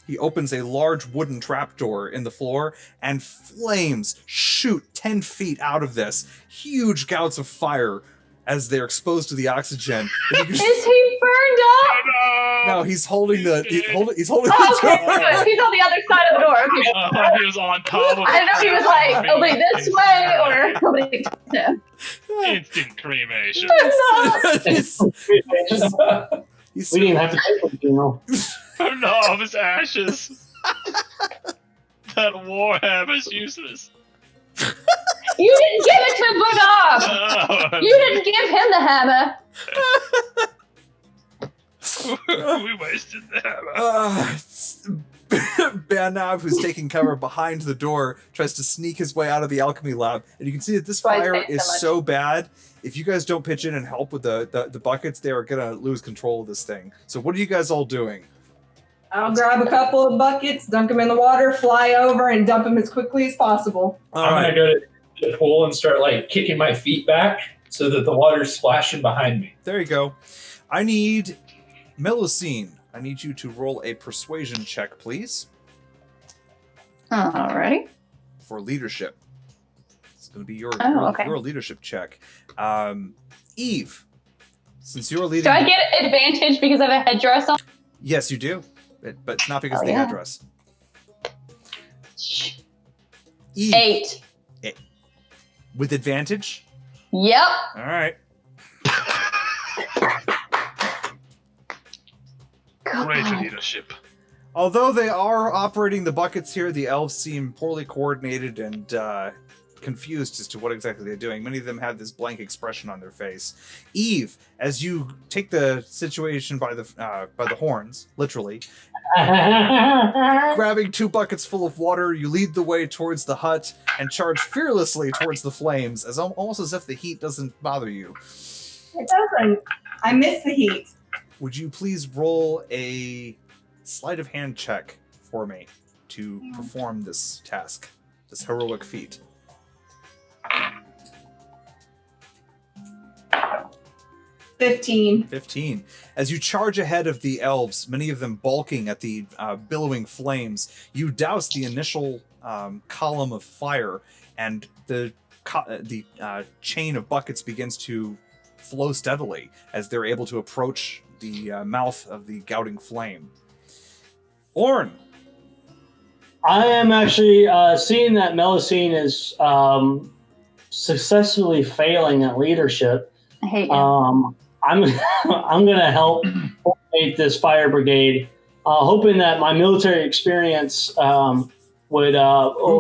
He opens a large wooden trapdoor in the floor, and flames shoot 10 feet out of this. Huge gouts of fire as they're exposed to the oxygen. Is he burned up? No, he's holding the. He's holding Oh, the okay, door. good. He's on the other side of the door. Okay. He was on top of I didn't know if he was like, nobody this way or nobody no. Instant cremation. He's We didn't have to pay for the funeral. No, his ashes. That warhammer's useless. You didn't give it to Budab! You didn't give him the hammer! We wasted the hammer. Banab, who's taking cover behind the door, tries to sneak his way out of the alchemy lab, and you can see that this Why fire thanks is so much. so bad. If you guys don't pitch in and help with the buckets, they are gonna lose control of this thing. So what are you guys all doing? I'll grab a couple of buckets, dunk them in the water, fly over, and dump them as quickly as possible. I'm gonna go to the pool and start like kicking my feet back so that the water's splashing behind me. There you go. I need Melusine. I need you to roll a persuasion check, please, Alrighty. for leadership. It's going to be your leadership check. Eve, since you're leading... Do I get advantage because I have a headdress on? Yes, you do, but it's not because of the yeah. address. Eve, 8. with advantage? Yep. All right. Great God. leadership. Although they are operating the buckets here, the elves seem poorly coordinated and confused as to what exactly they're doing. Many of them have this blank expression on their face. Eve, as you take the situation by the horns, literally, grabbing 2 buckets full of water, you lead the way towards the hut and charge fearlessly towards the flames, almost as if the heat doesn't bother you. It doesn't. I miss the heat. Would you please roll a sleight of hand check for me to perform this task, this heroic feat? 15. As you charge ahead of the elves, many of them balking at the billowing flames, you douse the initial column of fire, and the chain of buckets begins to flow steadily as they're able to approach the mouth of the gouting flame. Orn. I am actually seeing that Melusine is successfully failing at leadership. I hate you. I'm I'm going to help coordinate this fire brigade, hoping that my military experience would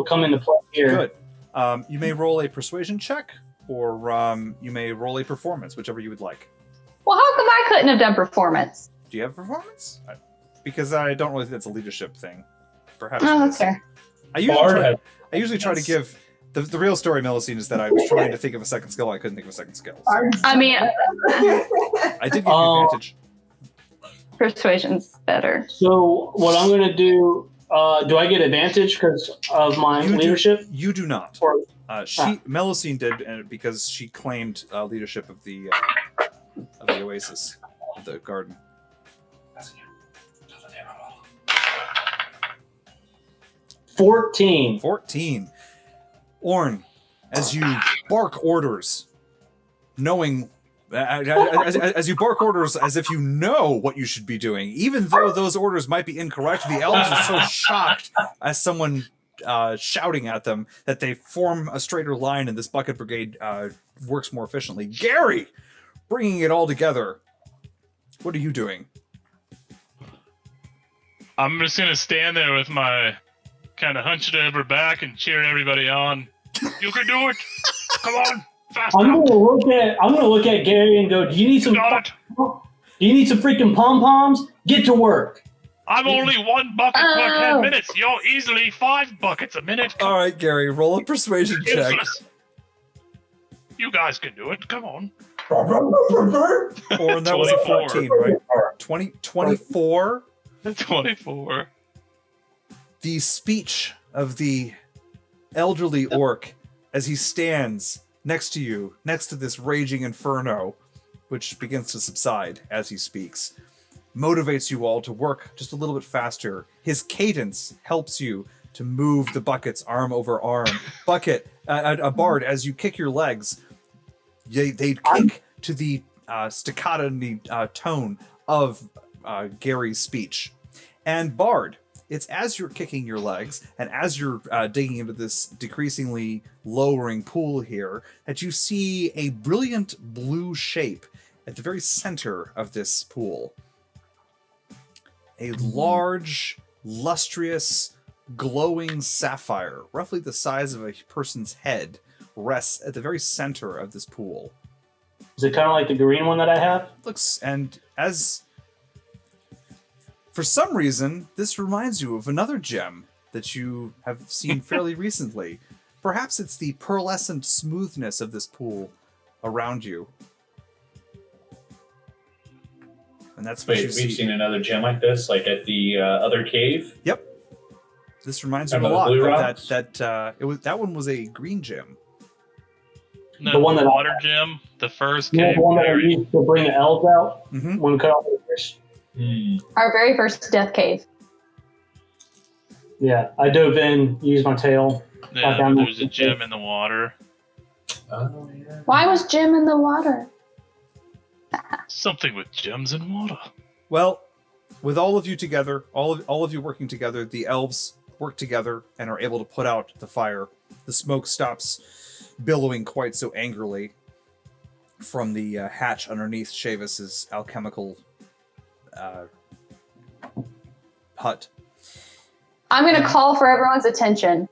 come into play here. Good. You may roll a persuasion check, or you may roll a performance, whichever you would like. Well, how come I couldn't have done performance? Do you have performance? Because I don't really think that's a leadership thing. Perhaps. Oh, that's fair. I usually try to give the real story, Melusine, is that I was trying to think of a second skill. I couldn't think of a second skill. So I mean, I did give you advantage. persuasion's better. So what I'm going to do, do I get advantage because of my leadership? You do not. Or, Melusine did because she claimed leadership of the oasis, of the garden. 14. Orn, as you bark orders, knowing as you bark orders as if you know what you should be doing, even though those orders might be incorrect, the elves are so shocked as someone shouting at them that they form a straighter line, and this bucket brigade works more efficiently. Gary, bringing it all together, what are you doing? I'm just gonna stand there with my kind of hunched over back and cheer everybody on. You can do it! Come on, fast I'm up! gonna look at Gary and go, do you need some? Got it. Do you need some freaking pom poms? Get to work. I'm only 1 bucket per 10 minutes. You're easily 5 buckets a minute. All right, Gary, roll a persuasion check. Useless. You guys can do it. Come on. Or that was a 24. 14, right? 24. 24. The speech of the elderly orc as he stands next to you, next to this raging inferno, which begins to subside as he speaks, motivates you all to work just a little bit faster. His cadence helps you to move the buckets arm over arm. A bard, as you kick your legs, they kick to the staccato tone of Gary's speech. And Bard, it's as you're kicking your legs and as you're digging into this decreasingly lowering pool here that you see a brilliant blue shape at the very center of this pool. A large, lustrous, glowing sapphire, roughly the size of a person's head, rests at the very center of this pool. Is it kind of like the green one that I have? Looks, and as for some reason, this reminds you of another gem that you have seen fairly recently. Perhaps it's the pearlescent smoothness of this pool around you. And that's what you see. We've seen another gem like this, like at the other cave. Yep. This reminds you a Remember the lot blue of rocks? that one was a green gem. No, The one that- water gem, the first You know, cave. the one that I used to bring the elves out Mm-hmm. when we cut off the fish? Our very first death cave. Yeah, I dove in, used my tail. Yeah, down there's a the- gem in the water. Oh, yeah. Why was Jim in the water? Something with gems and water. Well, with all of you together, all of you working together, the elves work together and are able to put out the fire. The smoke stops billowing quite so angrily from the hatch underneath Shavis's alchemical hut. I'm going to call for everyone's attention.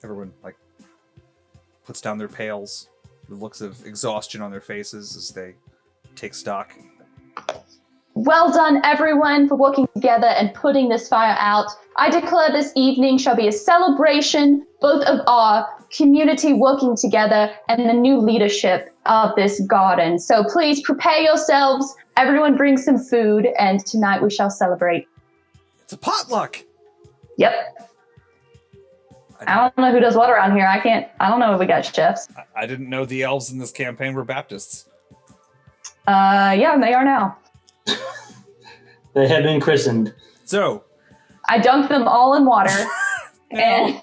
Everyone puts down their pails, the looks of exhaustion on their faces as they take stock. Well done, everyone, for working together and putting this fire out. I declare this evening shall be a celebration, both of our community working together and the new leadership of this garden. So please prepare yourselves. Everyone bring some food, and tonight we shall celebrate. It's a potluck! Yep. I don't know who does what around here. I don't know if we got chefs. I didn't know the elves in this campaign were Baptists. Yeah, they are now. They have been christened. So, I dunked them all in water. And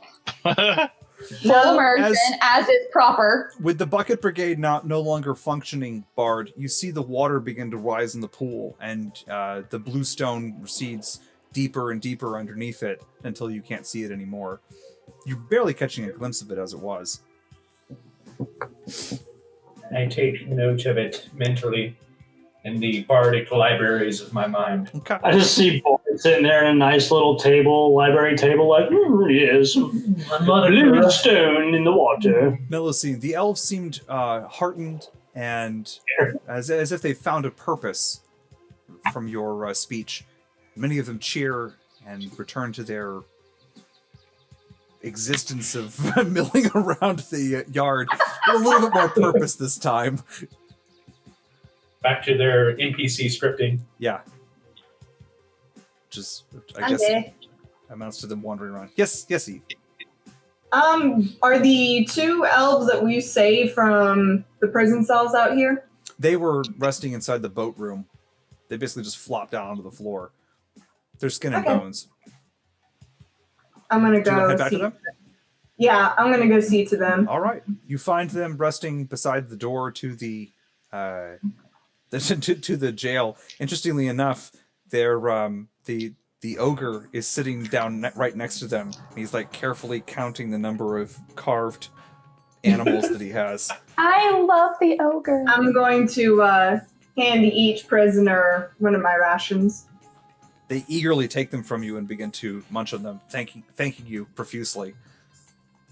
Full immersion, as is proper. With the bucket brigade no longer functioning, Bard, you see the water begin to rise in the pool, and the blue stone recedes deeper and deeper underneath it until you can't see it anymore. You're barely catching a glimpse of it as it was. I take note of it mentally in the bardic libraries of my mind. Okay. I just see Boyd sitting there in a nice little table, library table, like, yes, blue stone in the water. Melusine, the elves seemed heartened and as if they found a purpose from your speech. Many of them cheer and return to their existence of milling around the yard with a little bit more purpose this time. Back to their NPC scripting. Yeah. Just, I guess, amounts to them wandering around. Yes, E. Are the 2 elves that we saved from the prison cells out here? They were resting inside the boat room. They basically just flopped down onto the floor. They're skin and bones. I'm gonna Do you want to go head back see to them? Yeah, I'm gonna go see to them. All right. You find them resting beside the door to the to the jail. Interestingly enough, they're the ogre is sitting down right next to them. He's like carefully counting the number of carved animals that he has. I love the ogre. I'm going to hand each prisoner one of my rations. They eagerly take them from you and begin to munch on them, thanking you profusely.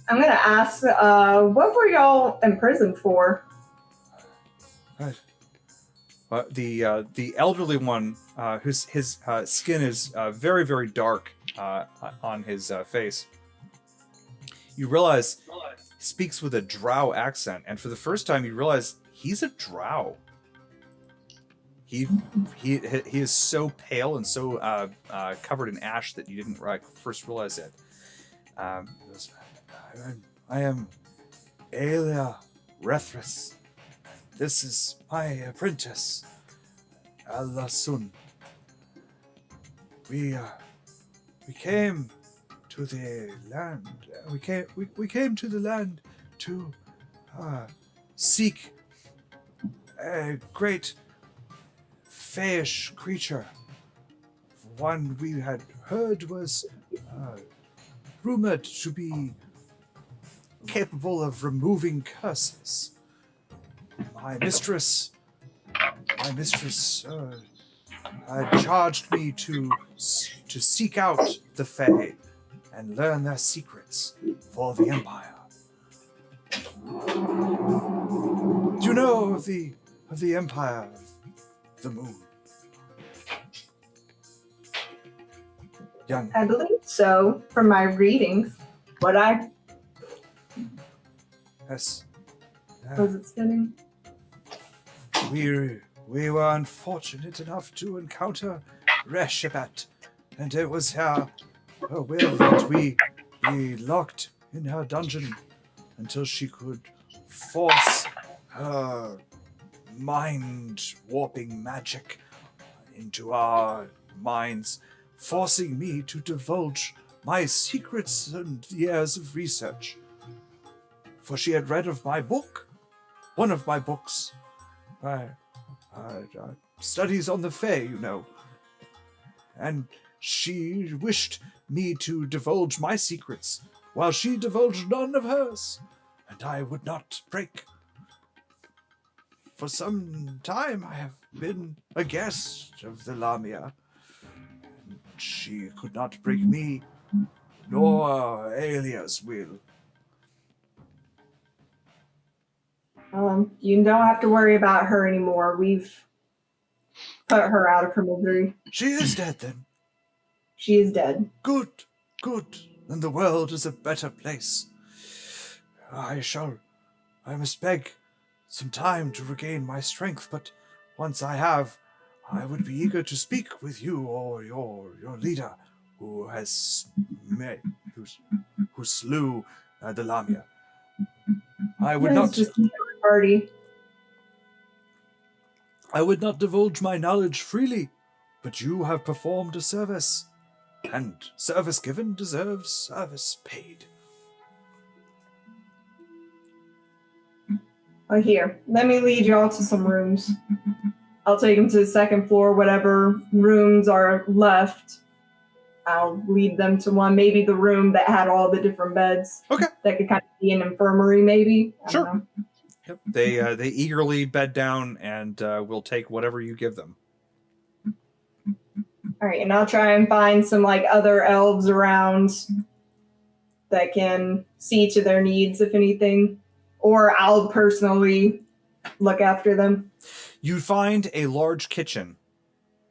I'm gonna ask, what were y'all in prison for? The elderly one, whose his skin is very, very dark on his face, you realize he speaks with a drow accent, and for the first time you realize he's a drow. He is so pale and so covered in ash that you didn't first realize it. I am Aelia Rethris. This is my apprentice, Alasun. We came to the land. We came to the land to seek a great fayish creature. One we had heard was rumored to be capable of removing curses. My mistress charged me to seek out the Fae and learn their secrets for the Empire. Do you know of the Empire of the Moon? Young. I believe so, from my readings. Yes. Was it spinning? We were unfortunate enough to encounter Reshibat, and it was her will that we locked in her dungeon until she could force her mind-warping magic into our minds, forcing me to divulge my secrets and years of research. For she had read of my book, one of my books, studies on the Fae, you know. And she wished me to divulge my secrets, while she divulged none of hers, and I would not break. For some time I have been a guest of the Lamia, and she could not break me, nor Aelia's will. You don't have to worry about her anymore. We've put her out of her misery. She is dead, then. She is dead. Good. Then the world is a better place. I must beg some time to regain my strength, but once I have, I would be eager to speak with you or your leader, who slew the Lamia. I would not just party. I would not divulge my knowledge freely, but you have performed a service, and service given deserves service paid. Here, let me lead y'all to some rooms. I'll take them to the second floor, whatever rooms are left. I'll lead them to one, maybe the room that had all the different beds. Okay. That could kind of be an infirmary, maybe. I don't know. Yep. They eagerly bed down and will take whatever you give them. All right, and I'll try and find some like other elves around that can see to their needs, if anything, or I'll personally look after them. You find a large kitchen,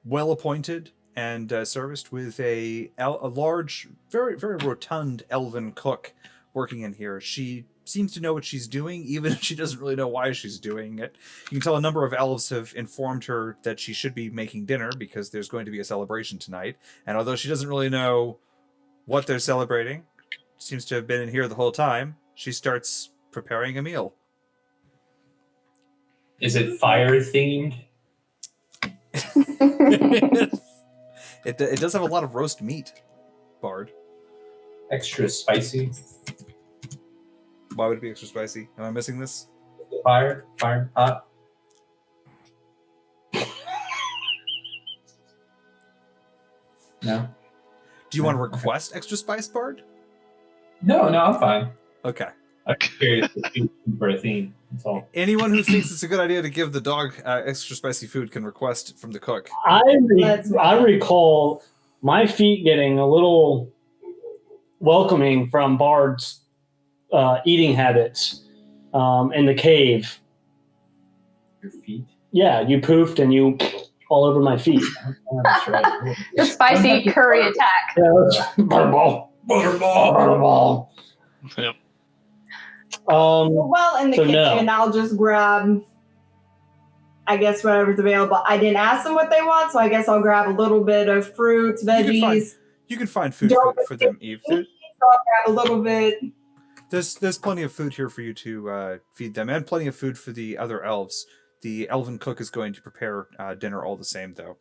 well appointed and serviced with a large, very very rotund elven cook working in here. She seems to know what she's doing, even if she doesn't really know why she's doing it. You can tell a number of elves have informed her that she should be making dinner because there's going to be a celebration tonight. And although she doesn't really know what they're celebrating, seems to have been in here the whole time, she starts preparing a meal. Is it fire themed? It does have a lot of roast meat, Bard. Extra spicy? Why would it be extra spicy? Am I missing this? Fire hot. No. Do you want to request extra spice, Bard? No, I'm fine. Okay. I'm curious for a theme. That's all. Anyone who thinks it's a good idea to give the dog extra spicy food can request from the cook. I recall my feet getting a little welcoming from Bard's eating habits in the cave. Your feet? Yeah, you poofed and you all over my feet. Oh, that's right. The spicy curry attack. Yeah, butterball. Yep. Well, in the So kitchen, no. I'll just grab, I guess, whatever's available. I didn't ask them what they want, so I guess I'll grab a little bit of fruits, veggies. You can find food for them, Eve. So I'll grab a little bit. There's plenty of food here for you to feed them, and plenty of food for the other elves. The elven cook is going to prepare dinner all the same, though.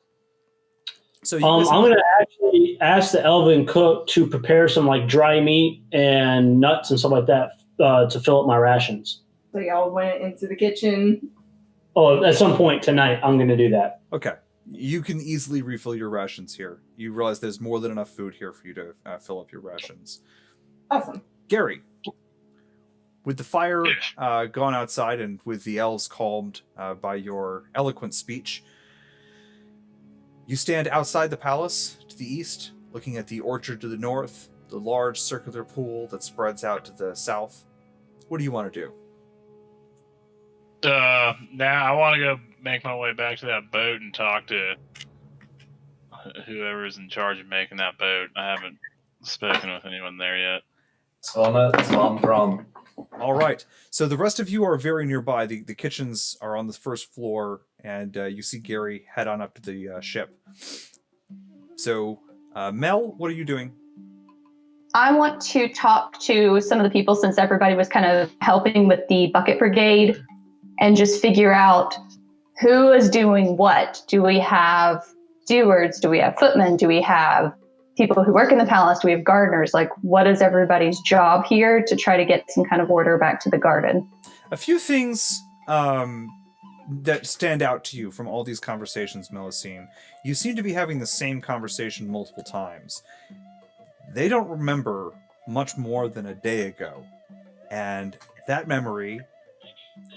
So I'm going to actually ask the elven cook to prepare some like dry meat and nuts and stuff like that to fill up my rations. So y'all went into the kitchen. Oh, at some point tonight, I'm going to do that. Okay. You can easily refill your rations here. You realize there's more than enough food here for you to fill up your rations. Awesome. Gary, with the fire gone outside and with the elves calmed by your eloquent speech, you stand outside the palace to the east, looking at the orchard to the north, the large circular pool that spreads out to the south. What do you want to do? Now I want to go make my way back to that boat and talk to whoever is in charge of making that boat. I haven't spoken with anyone there yet. Wrong. All right. So the rest of you are very nearby. The kitchens are on the first floor, and you see Gary head on up to the ship. So, Mel, what are you doing? I want to talk to some of the people since everybody was kind of helping with the bucket brigade and just figure out who is doing what. Do we have stewards? Do we have footmen? Do we have people who work in the palace? Do we have gardeners? Like, what is everybody's job here to try to get some kind of order back to the garden? A few things that stand out to you from all these conversations, Melusine. You seem to be having the same conversation multiple times. They don't remember much more than a day ago. And that memory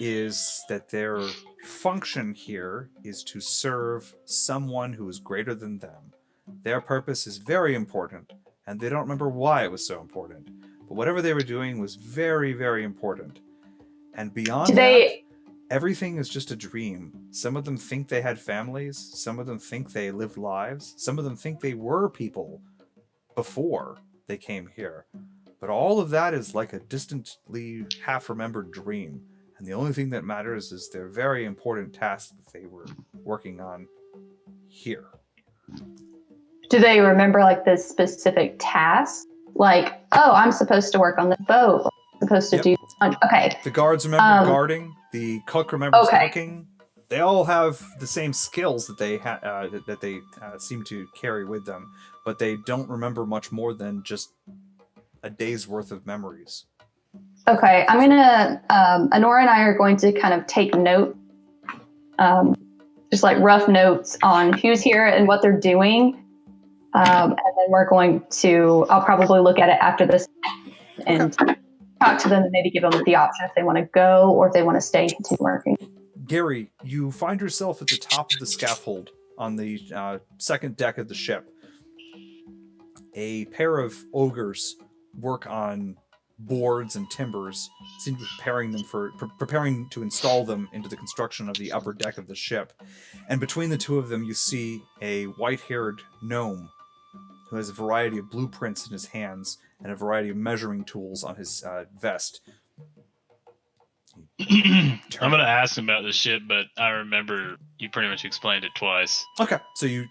is that their function here is to serve someone who is greater than them. Their purpose is very important, and they don't remember why it was so important. But whatever they were doing was very, very important. And beyond that, everything is just a dream. Some of them think they had families. Some of them think they lived lives. Some of them think they were people before they came here. But all of that is like a distantly half-remembered dream. And the only thing that matters is their very important task that they were working on here. Do they remember like the specific task? Like, oh, I'm supposed to work on the boat. I'm supposed to do. Okay. The guards remember guarding. The cook remembers cooking. They all have the same skills that they seem to carry with them, but they don't remember much more than just a day's worth of memories. Okay, I'm gonna. Honora and I are going to kind of take note, just like rough notes on who's here and what they're doing, and then we're going to. I'll probably look at it after this and talk to them and maybe give them the option if they want to go or if they want to stay and continue working. Gary, you find yourself at the top of the scaffold on the second deck of the ship. A pair of ogres work on boards and timbers, seem to be preparing to install them into the construction of the upper deck of the ship. And between the two of them, you see a white-haired gnome who has a variety of blueprints in his hands and a variety of measuring tools on his vest. I'm going to ask him about the ship, but I remember you pretty much explained it twice. Okay, so you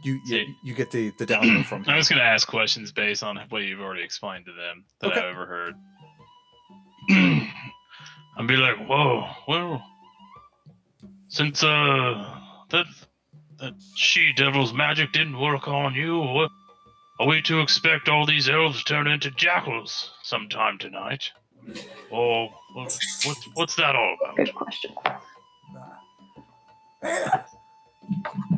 get the download from him. I'm just going to ask questions based on what you've already explained to them that I overheard. I'd be like, whoa, well, since that she-devil's magic didn't work on you, what, are we to expect all these elves turn into jackals sometime tonight? Or what's that all about? Good question.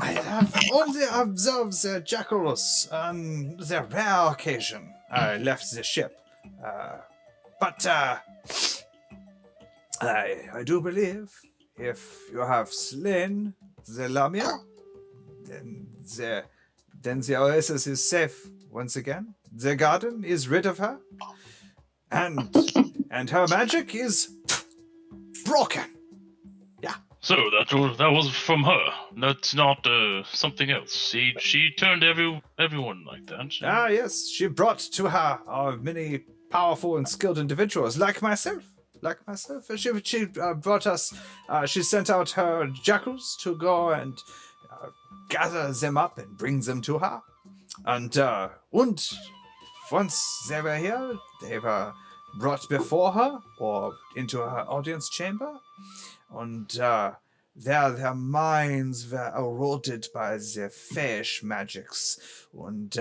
I have only observed the jackals on the rare occasion I left the ship. But I do believe if you have slain the Lamia, then the oasis is safe once again. The garden is rid of her, and her magic is broken. Yeah. So that was from her. That's not something else. She turned everyone like that. Ah, yes. She brought to her many powerful and skilled individuals like myself. She brought us. She sent out her jackals to go and gather them up and bring them to her. And once they were here, they were brought before her or into her audience chamber, and their minds were eroded by the fish magics, and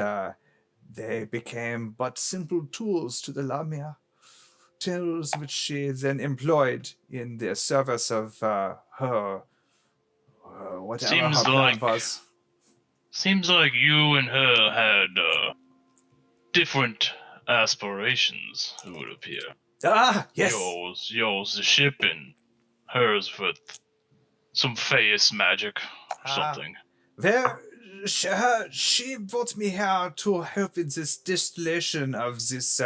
they became but simple tools to the Lamia. Tools which she then employed in the service of her, whatever her plan was. Seems like you and her had different aspirations, it would appear. Ah, yes. Yours the ship, and hers with some Feyas magic or something. Well, she brought me here to help in this distillation of this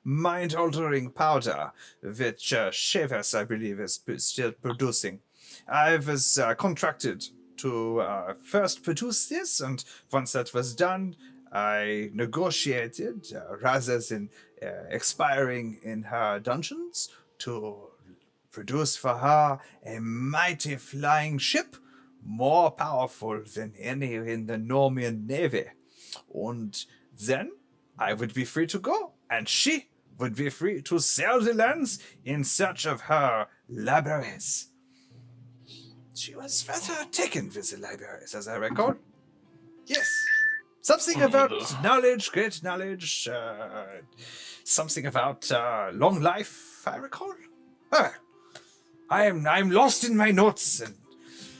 mind-altering powder, which Shavas, I believe, is still producing. I was contracted to first produce this, and once that was done, I negotiated, rather than expiring in her dungeons, to produce for her a mighty flying ship, more powerful than any in the Norman Navy. And then I would be free to go, and she would be free to sail the lands in search of her libraries. She was rather taken with the libraries, as I recall. Yes. Something about knowledge, great knowledge, something about long life, I recall. I'm lost in my notes and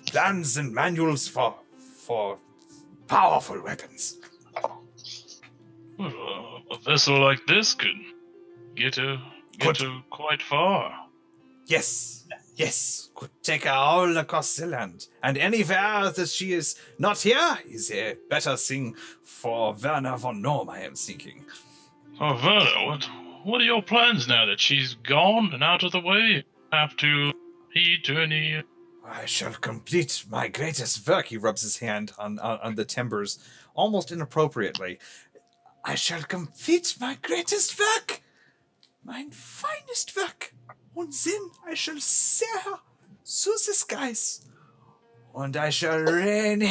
plans and manuals for powerful weapons. Well, a vessel like this could get her quite far. Yes, could take her all across the land. And anywhere that she is not here is a better thing for Werner von Norm, I am thinking. Oh, Werner, what are your plans now that she's gone and out of the way? Have to heed to any... I shall complete my greatest work. He rubs his hand on the timbers, almost inappropriately. I shall complete my greatest work, my finest work, and then I shall sail her through the skies, and I shall rain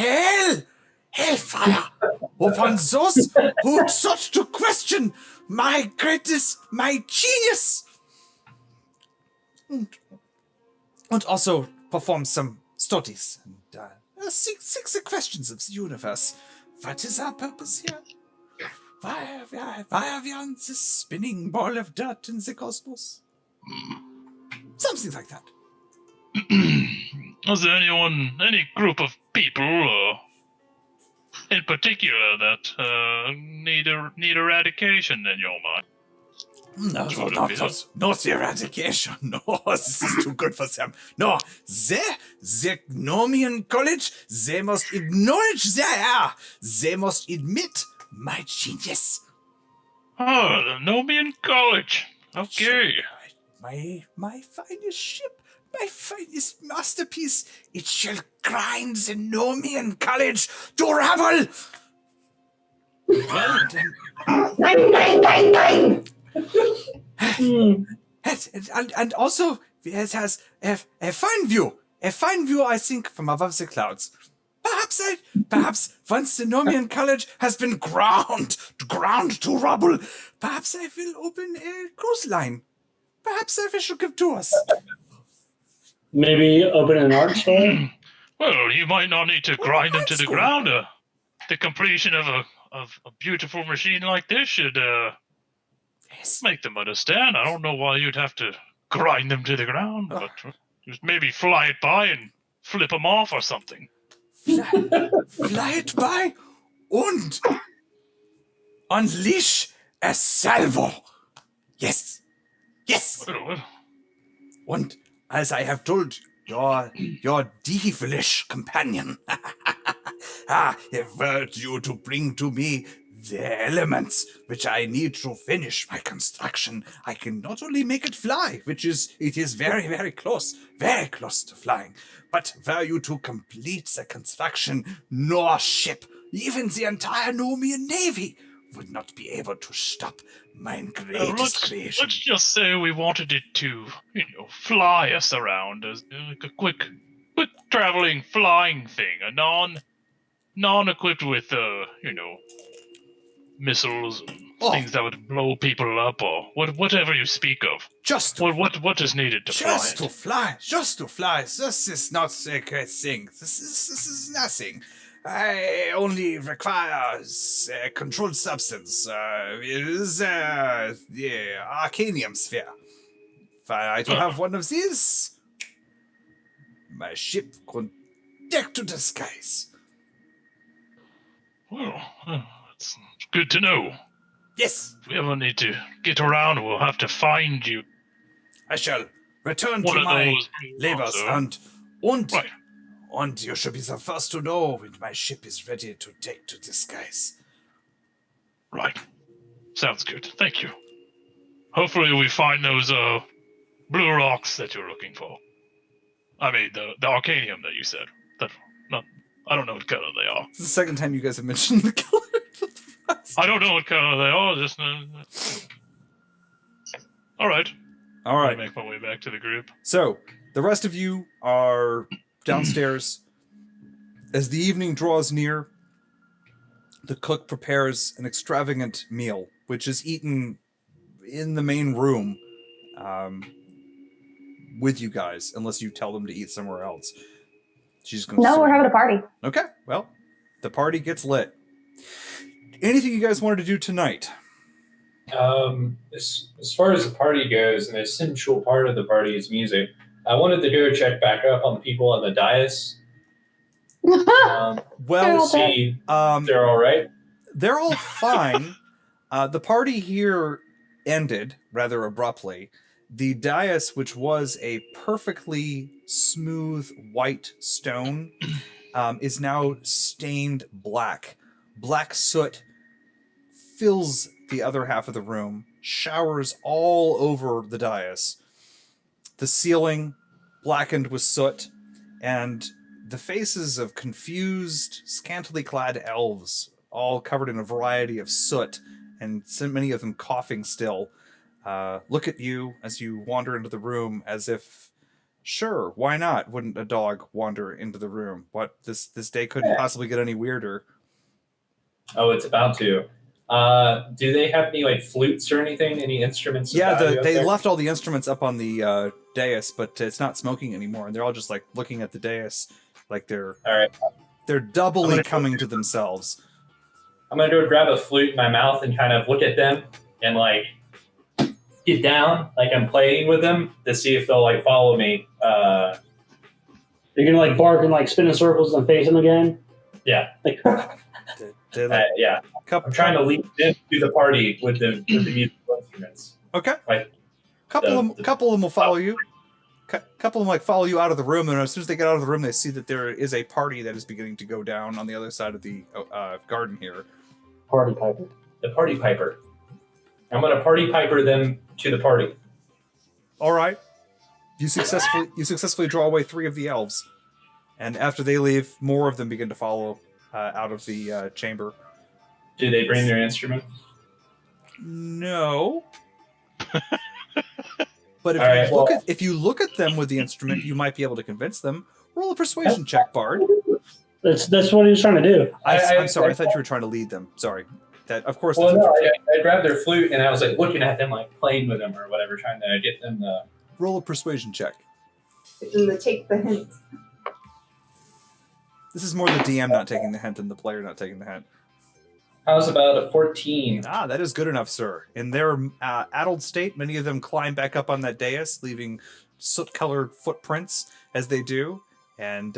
hellfire upon those who sought to question my greatness, my genius, and also perform some studies and seek the questions of the universe. What is our purpose here? Why are we on this spinning ball of dirt in the cosmos? Something like that. Is there any group of people in particular that need eradication in your mind? No, Sort no, of, yeah. not eradication. No, this is too good for them. No, the Gnomian College, they must acknowledge their error. They must admit my genius. Oh, the Nomian College. Okay. My finest ship, my finest masterpiece, it shall grind the Nomian College to rubble. And also, it has a fine view. A fine view, I think, from above the clouds. Perhaps once the Nomian College has been ground to rubble, perhaps I will open a cruise line. Perhaps I will give to us. Maybe open an art store. Well, you might not need to grind them to the school. ground. The completion of a beautiful machine like this should Yes. make them understand. I don't know why you'd have to grind them to the ground, but just maybe fly it by and flip them off or something. Fly it by and unleash a salvo. Yes. Well, And as I have told your devilish companion, avert you to bring to me the elements which I need to finish my construction. I can not only make it fly, it is very, very close to flying, but were you to complete the construction, no ship, even the entire Nomian Navy, would not be able to stop my greatest creation. let's just say we wanted it to, fly us around as like a quick traveling flying thing, a non-equipped with, missiles and things that would blow people up or whatever you speak of. What is needed to fly it? Just to fly. This is not a great thing. This is nothing. I only require a controlled substance. It is the Arcanium sphere. If I to have one of these, my ship could deck to the skies. Well, it's good to know. Yes, If we ever need to get around, we'll have to find you. I shall return One to of my those labors blocks, and Right. and you should be the first to know when my ship is ready to take to the skies. Right. Sounds good. Thank you. Hopefully we find those blue rocks that you're looking for. I mean the arcanium that you said. I don't know what color they are. It's the second time you guys have mentioned the color. I don't know what color they are, just Alright. All I right. make my way back to the group. So, the rest of you are downstairs. As the evening draws near, the cook prepares an extravagant meal, which is eaten in the main room with you guys, unless you tell them to eat somewhere else. She's going to No, we're having a party. Okay, well, the party gets lit. Anything you guys wanted to do tonight? As far as the party goes, an essential part of the party is music. I wanted to go check back up on the people on the dais. Well, See if they're all right. they're all fine. The party here ended rather abruptly. The dais, which was a perfectly smooth white stone, is now stained black. Black soot fills the other half of the room, showers all over the dais. The ceiling blackened with soot, and the faces of confused, scantily clad elves, all covered in a variety of soot, and so many of them coughing still, look at you as you wander into the room as if, sure, why not? Wouldn't a dog wander into the room? What, this day couldn't possibly get any weirder. Oh, it's about to. Do they have any flutes or anything? Any instruments? of Yeah, value up they there? left all the instruments up on the dais, but it's not smoking anymore, and they're all just looking at the dais like they're All right. they're doubly I'm gonna- coming to themselves. I'm gonna go grab a flute in my mouth and kind of look at them and get down, like I'm playing with them, to see if they'll like follow me. You're gonna like bark and like spin in circles and face them again. Yeah. Like, They're like, Yeah. I'm trying to lead into the party with the musical instruments. Okay. Like couple of them will follow you. Couple of them like follow you out of the room, and as soon as they get out of the room, they see that there is a party that is beginning to go down on the other side of the garden here. party piper. The party piper. I'm gonna party piper them to the party. All right. You successfully draw away 3 of the elves, and after they leave, more of them begin to follow out of the chamber. Do they bring their instrument? No. But if you look at them with the instrument, you might be able to convince them. Roll a persuasion check, Bard. That's what he was trying to do. I'm sorry. I thought you were trying to lead them. Sorry. That of course. Well, no, I grabbed their flute and I was like looking at them, like playing with them or whatever, trying to get them to. Roll a persuasion check. And to take the hint. This is more the DM not taking the hint than the player not taking the hint. How's about a 14? Ah, that is good enough, sir. In their addled state, many of them climb back up on that dais, leaving soot-colored footprints as they do, and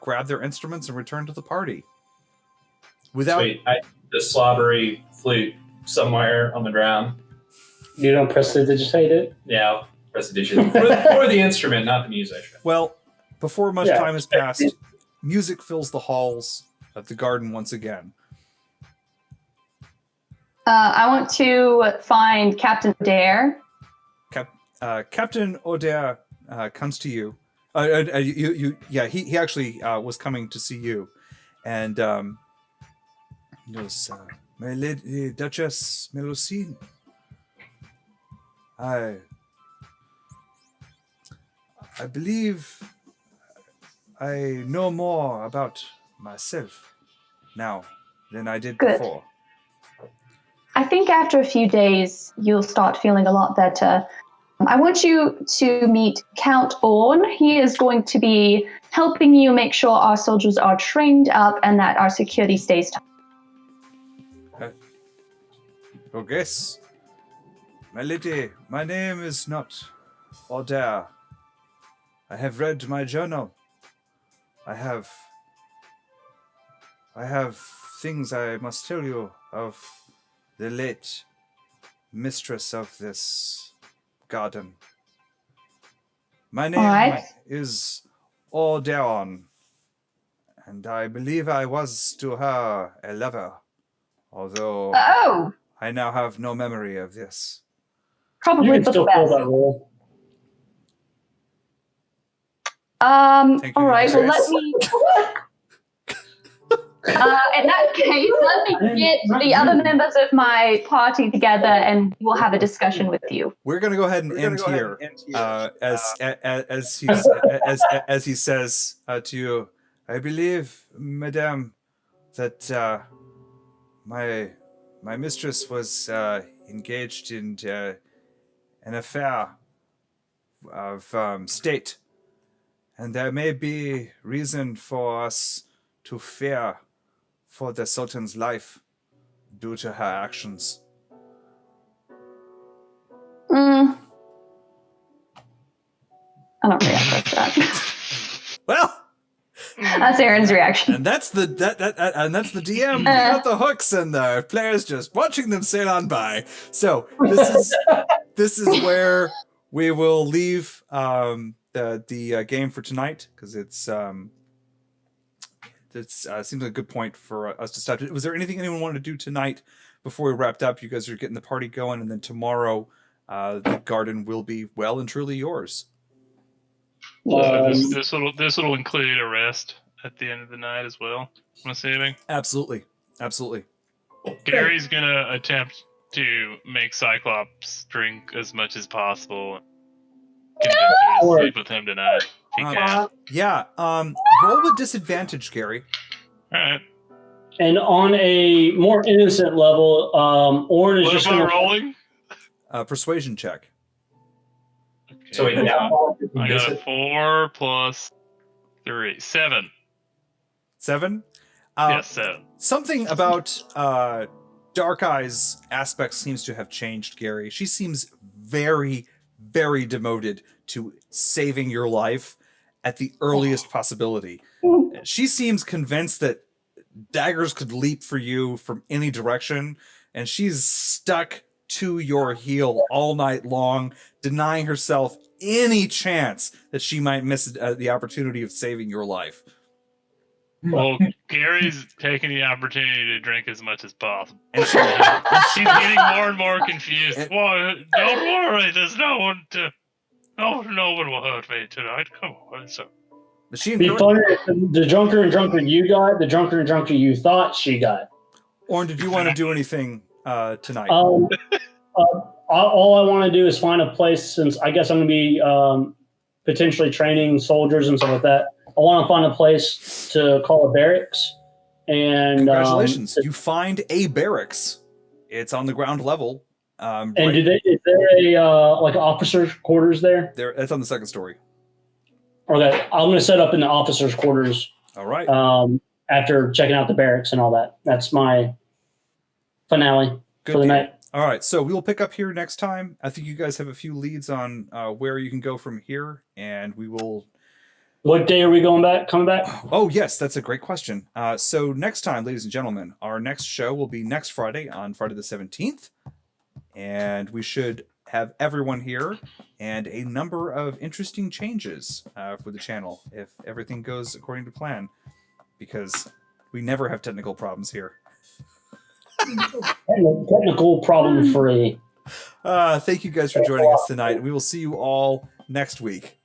grab their instruments and return to the party. Sweet. The slobbery flute somewhere on the ground. You don't prestidigitate it? Yeah, prestidigitation. for the instrument, not the musician. Well, before much time has passed, music fills the halls of the garden once again. I want to find Captain Dare. Captain O'Dare comes to you. He actually was coming to see you, and he goes, "My lady Duchess Melusine, I believe I know more about myself now than I did before." I think after a few days, you'll start feeling a lot better. I want you to meet Count Orn. He is going to be helping you make sure our soldiers are trained up and that our security stays tight. Oh, yes. My lady, my name is not O'Dare. I have read my journal. I have things I must tell you of the late mistress of this garden. My name is O'Daron, and I believe I was to her a lover, although I now have no memory of this. Probably You can for still the fill best. that role. All right, well, let me... in that case, let me get the other members of my party together and we'll have a discussion with you. We're going to go ahead and end here, as he says to you, I believe, Madame, that my mistress was engaged in an affair of state, and there may be reason for us to fear for the Sultan's life due to her actions. I don't react to that. Well, that's Aaron's reaction. and that's the DM putting out the hooks, and the players just watching them sail on by. So this is where we will leave the game for tonight, because it's seems like a good point for us to stop. Was there anything anyone wanted to do tonight before we wrapped up? You guys are getting the party going, and then tomorrow the garden will be well and truly yours. This will include a rest at the end of the night as well, I'm assuming. Absolutely. Gary's gonna attempt to make Cyclops drink as much as possible. Convince her to sleep with him tonight. He can. Yeah. Roll with disadvantage, Gary. All right. And on a more innocent level, Orn is What just am I going to rolling? Persuasion check. Okay. So wait, yeah. I got a 4 plus 3. 7. 7? Yes, 7. Something about Dark Eye's aspect seems to have changed, Gary. She seems very, very devoted to saving your life at the earliest possibility. She seems convinced that daggers could leap for you from any direction, and she's stuck to your heel all night long, denying herself any chance that she might miss the opportunity of saving your life. Well, Gary's taking the opportunity to drink as much as possible. And She's getting more and more confused. Why? Don't worry. There's no one will hurt me tonight. Come on. So. she Be encouraged- funny if the drunker and drunker you got, the drunker and drunker you thought she got. Orin, did you want to do anything tonight? All I want to do is find a place, since I guess I'm going to be potentially training soldiers and stuff like that. I want to find a place to call a barracks. And Congratulations, you find a barracks. It's on the ground level. And right is there a like officers' quarters there? there. That's on the second story. Okay, I'm going to set up in the officers' quarters All right. after checking out the barracks and all that. That's my finale Good for the deal. night. All right, so we will pick up here next time. I think you guys have a few leads on where you can go from here, and we will. What day are we coming back? Oh, yes, that's a great question. So next time, ladies and gentlemen, our next show will be next Friday, on Friday the 17th. And we should have everyone here and a number of interesting changes for the channel if everything goes according to plan. Because we never have technical problems here. Technical problem free. Thank you guys for joining us tonight. We will see you all next week.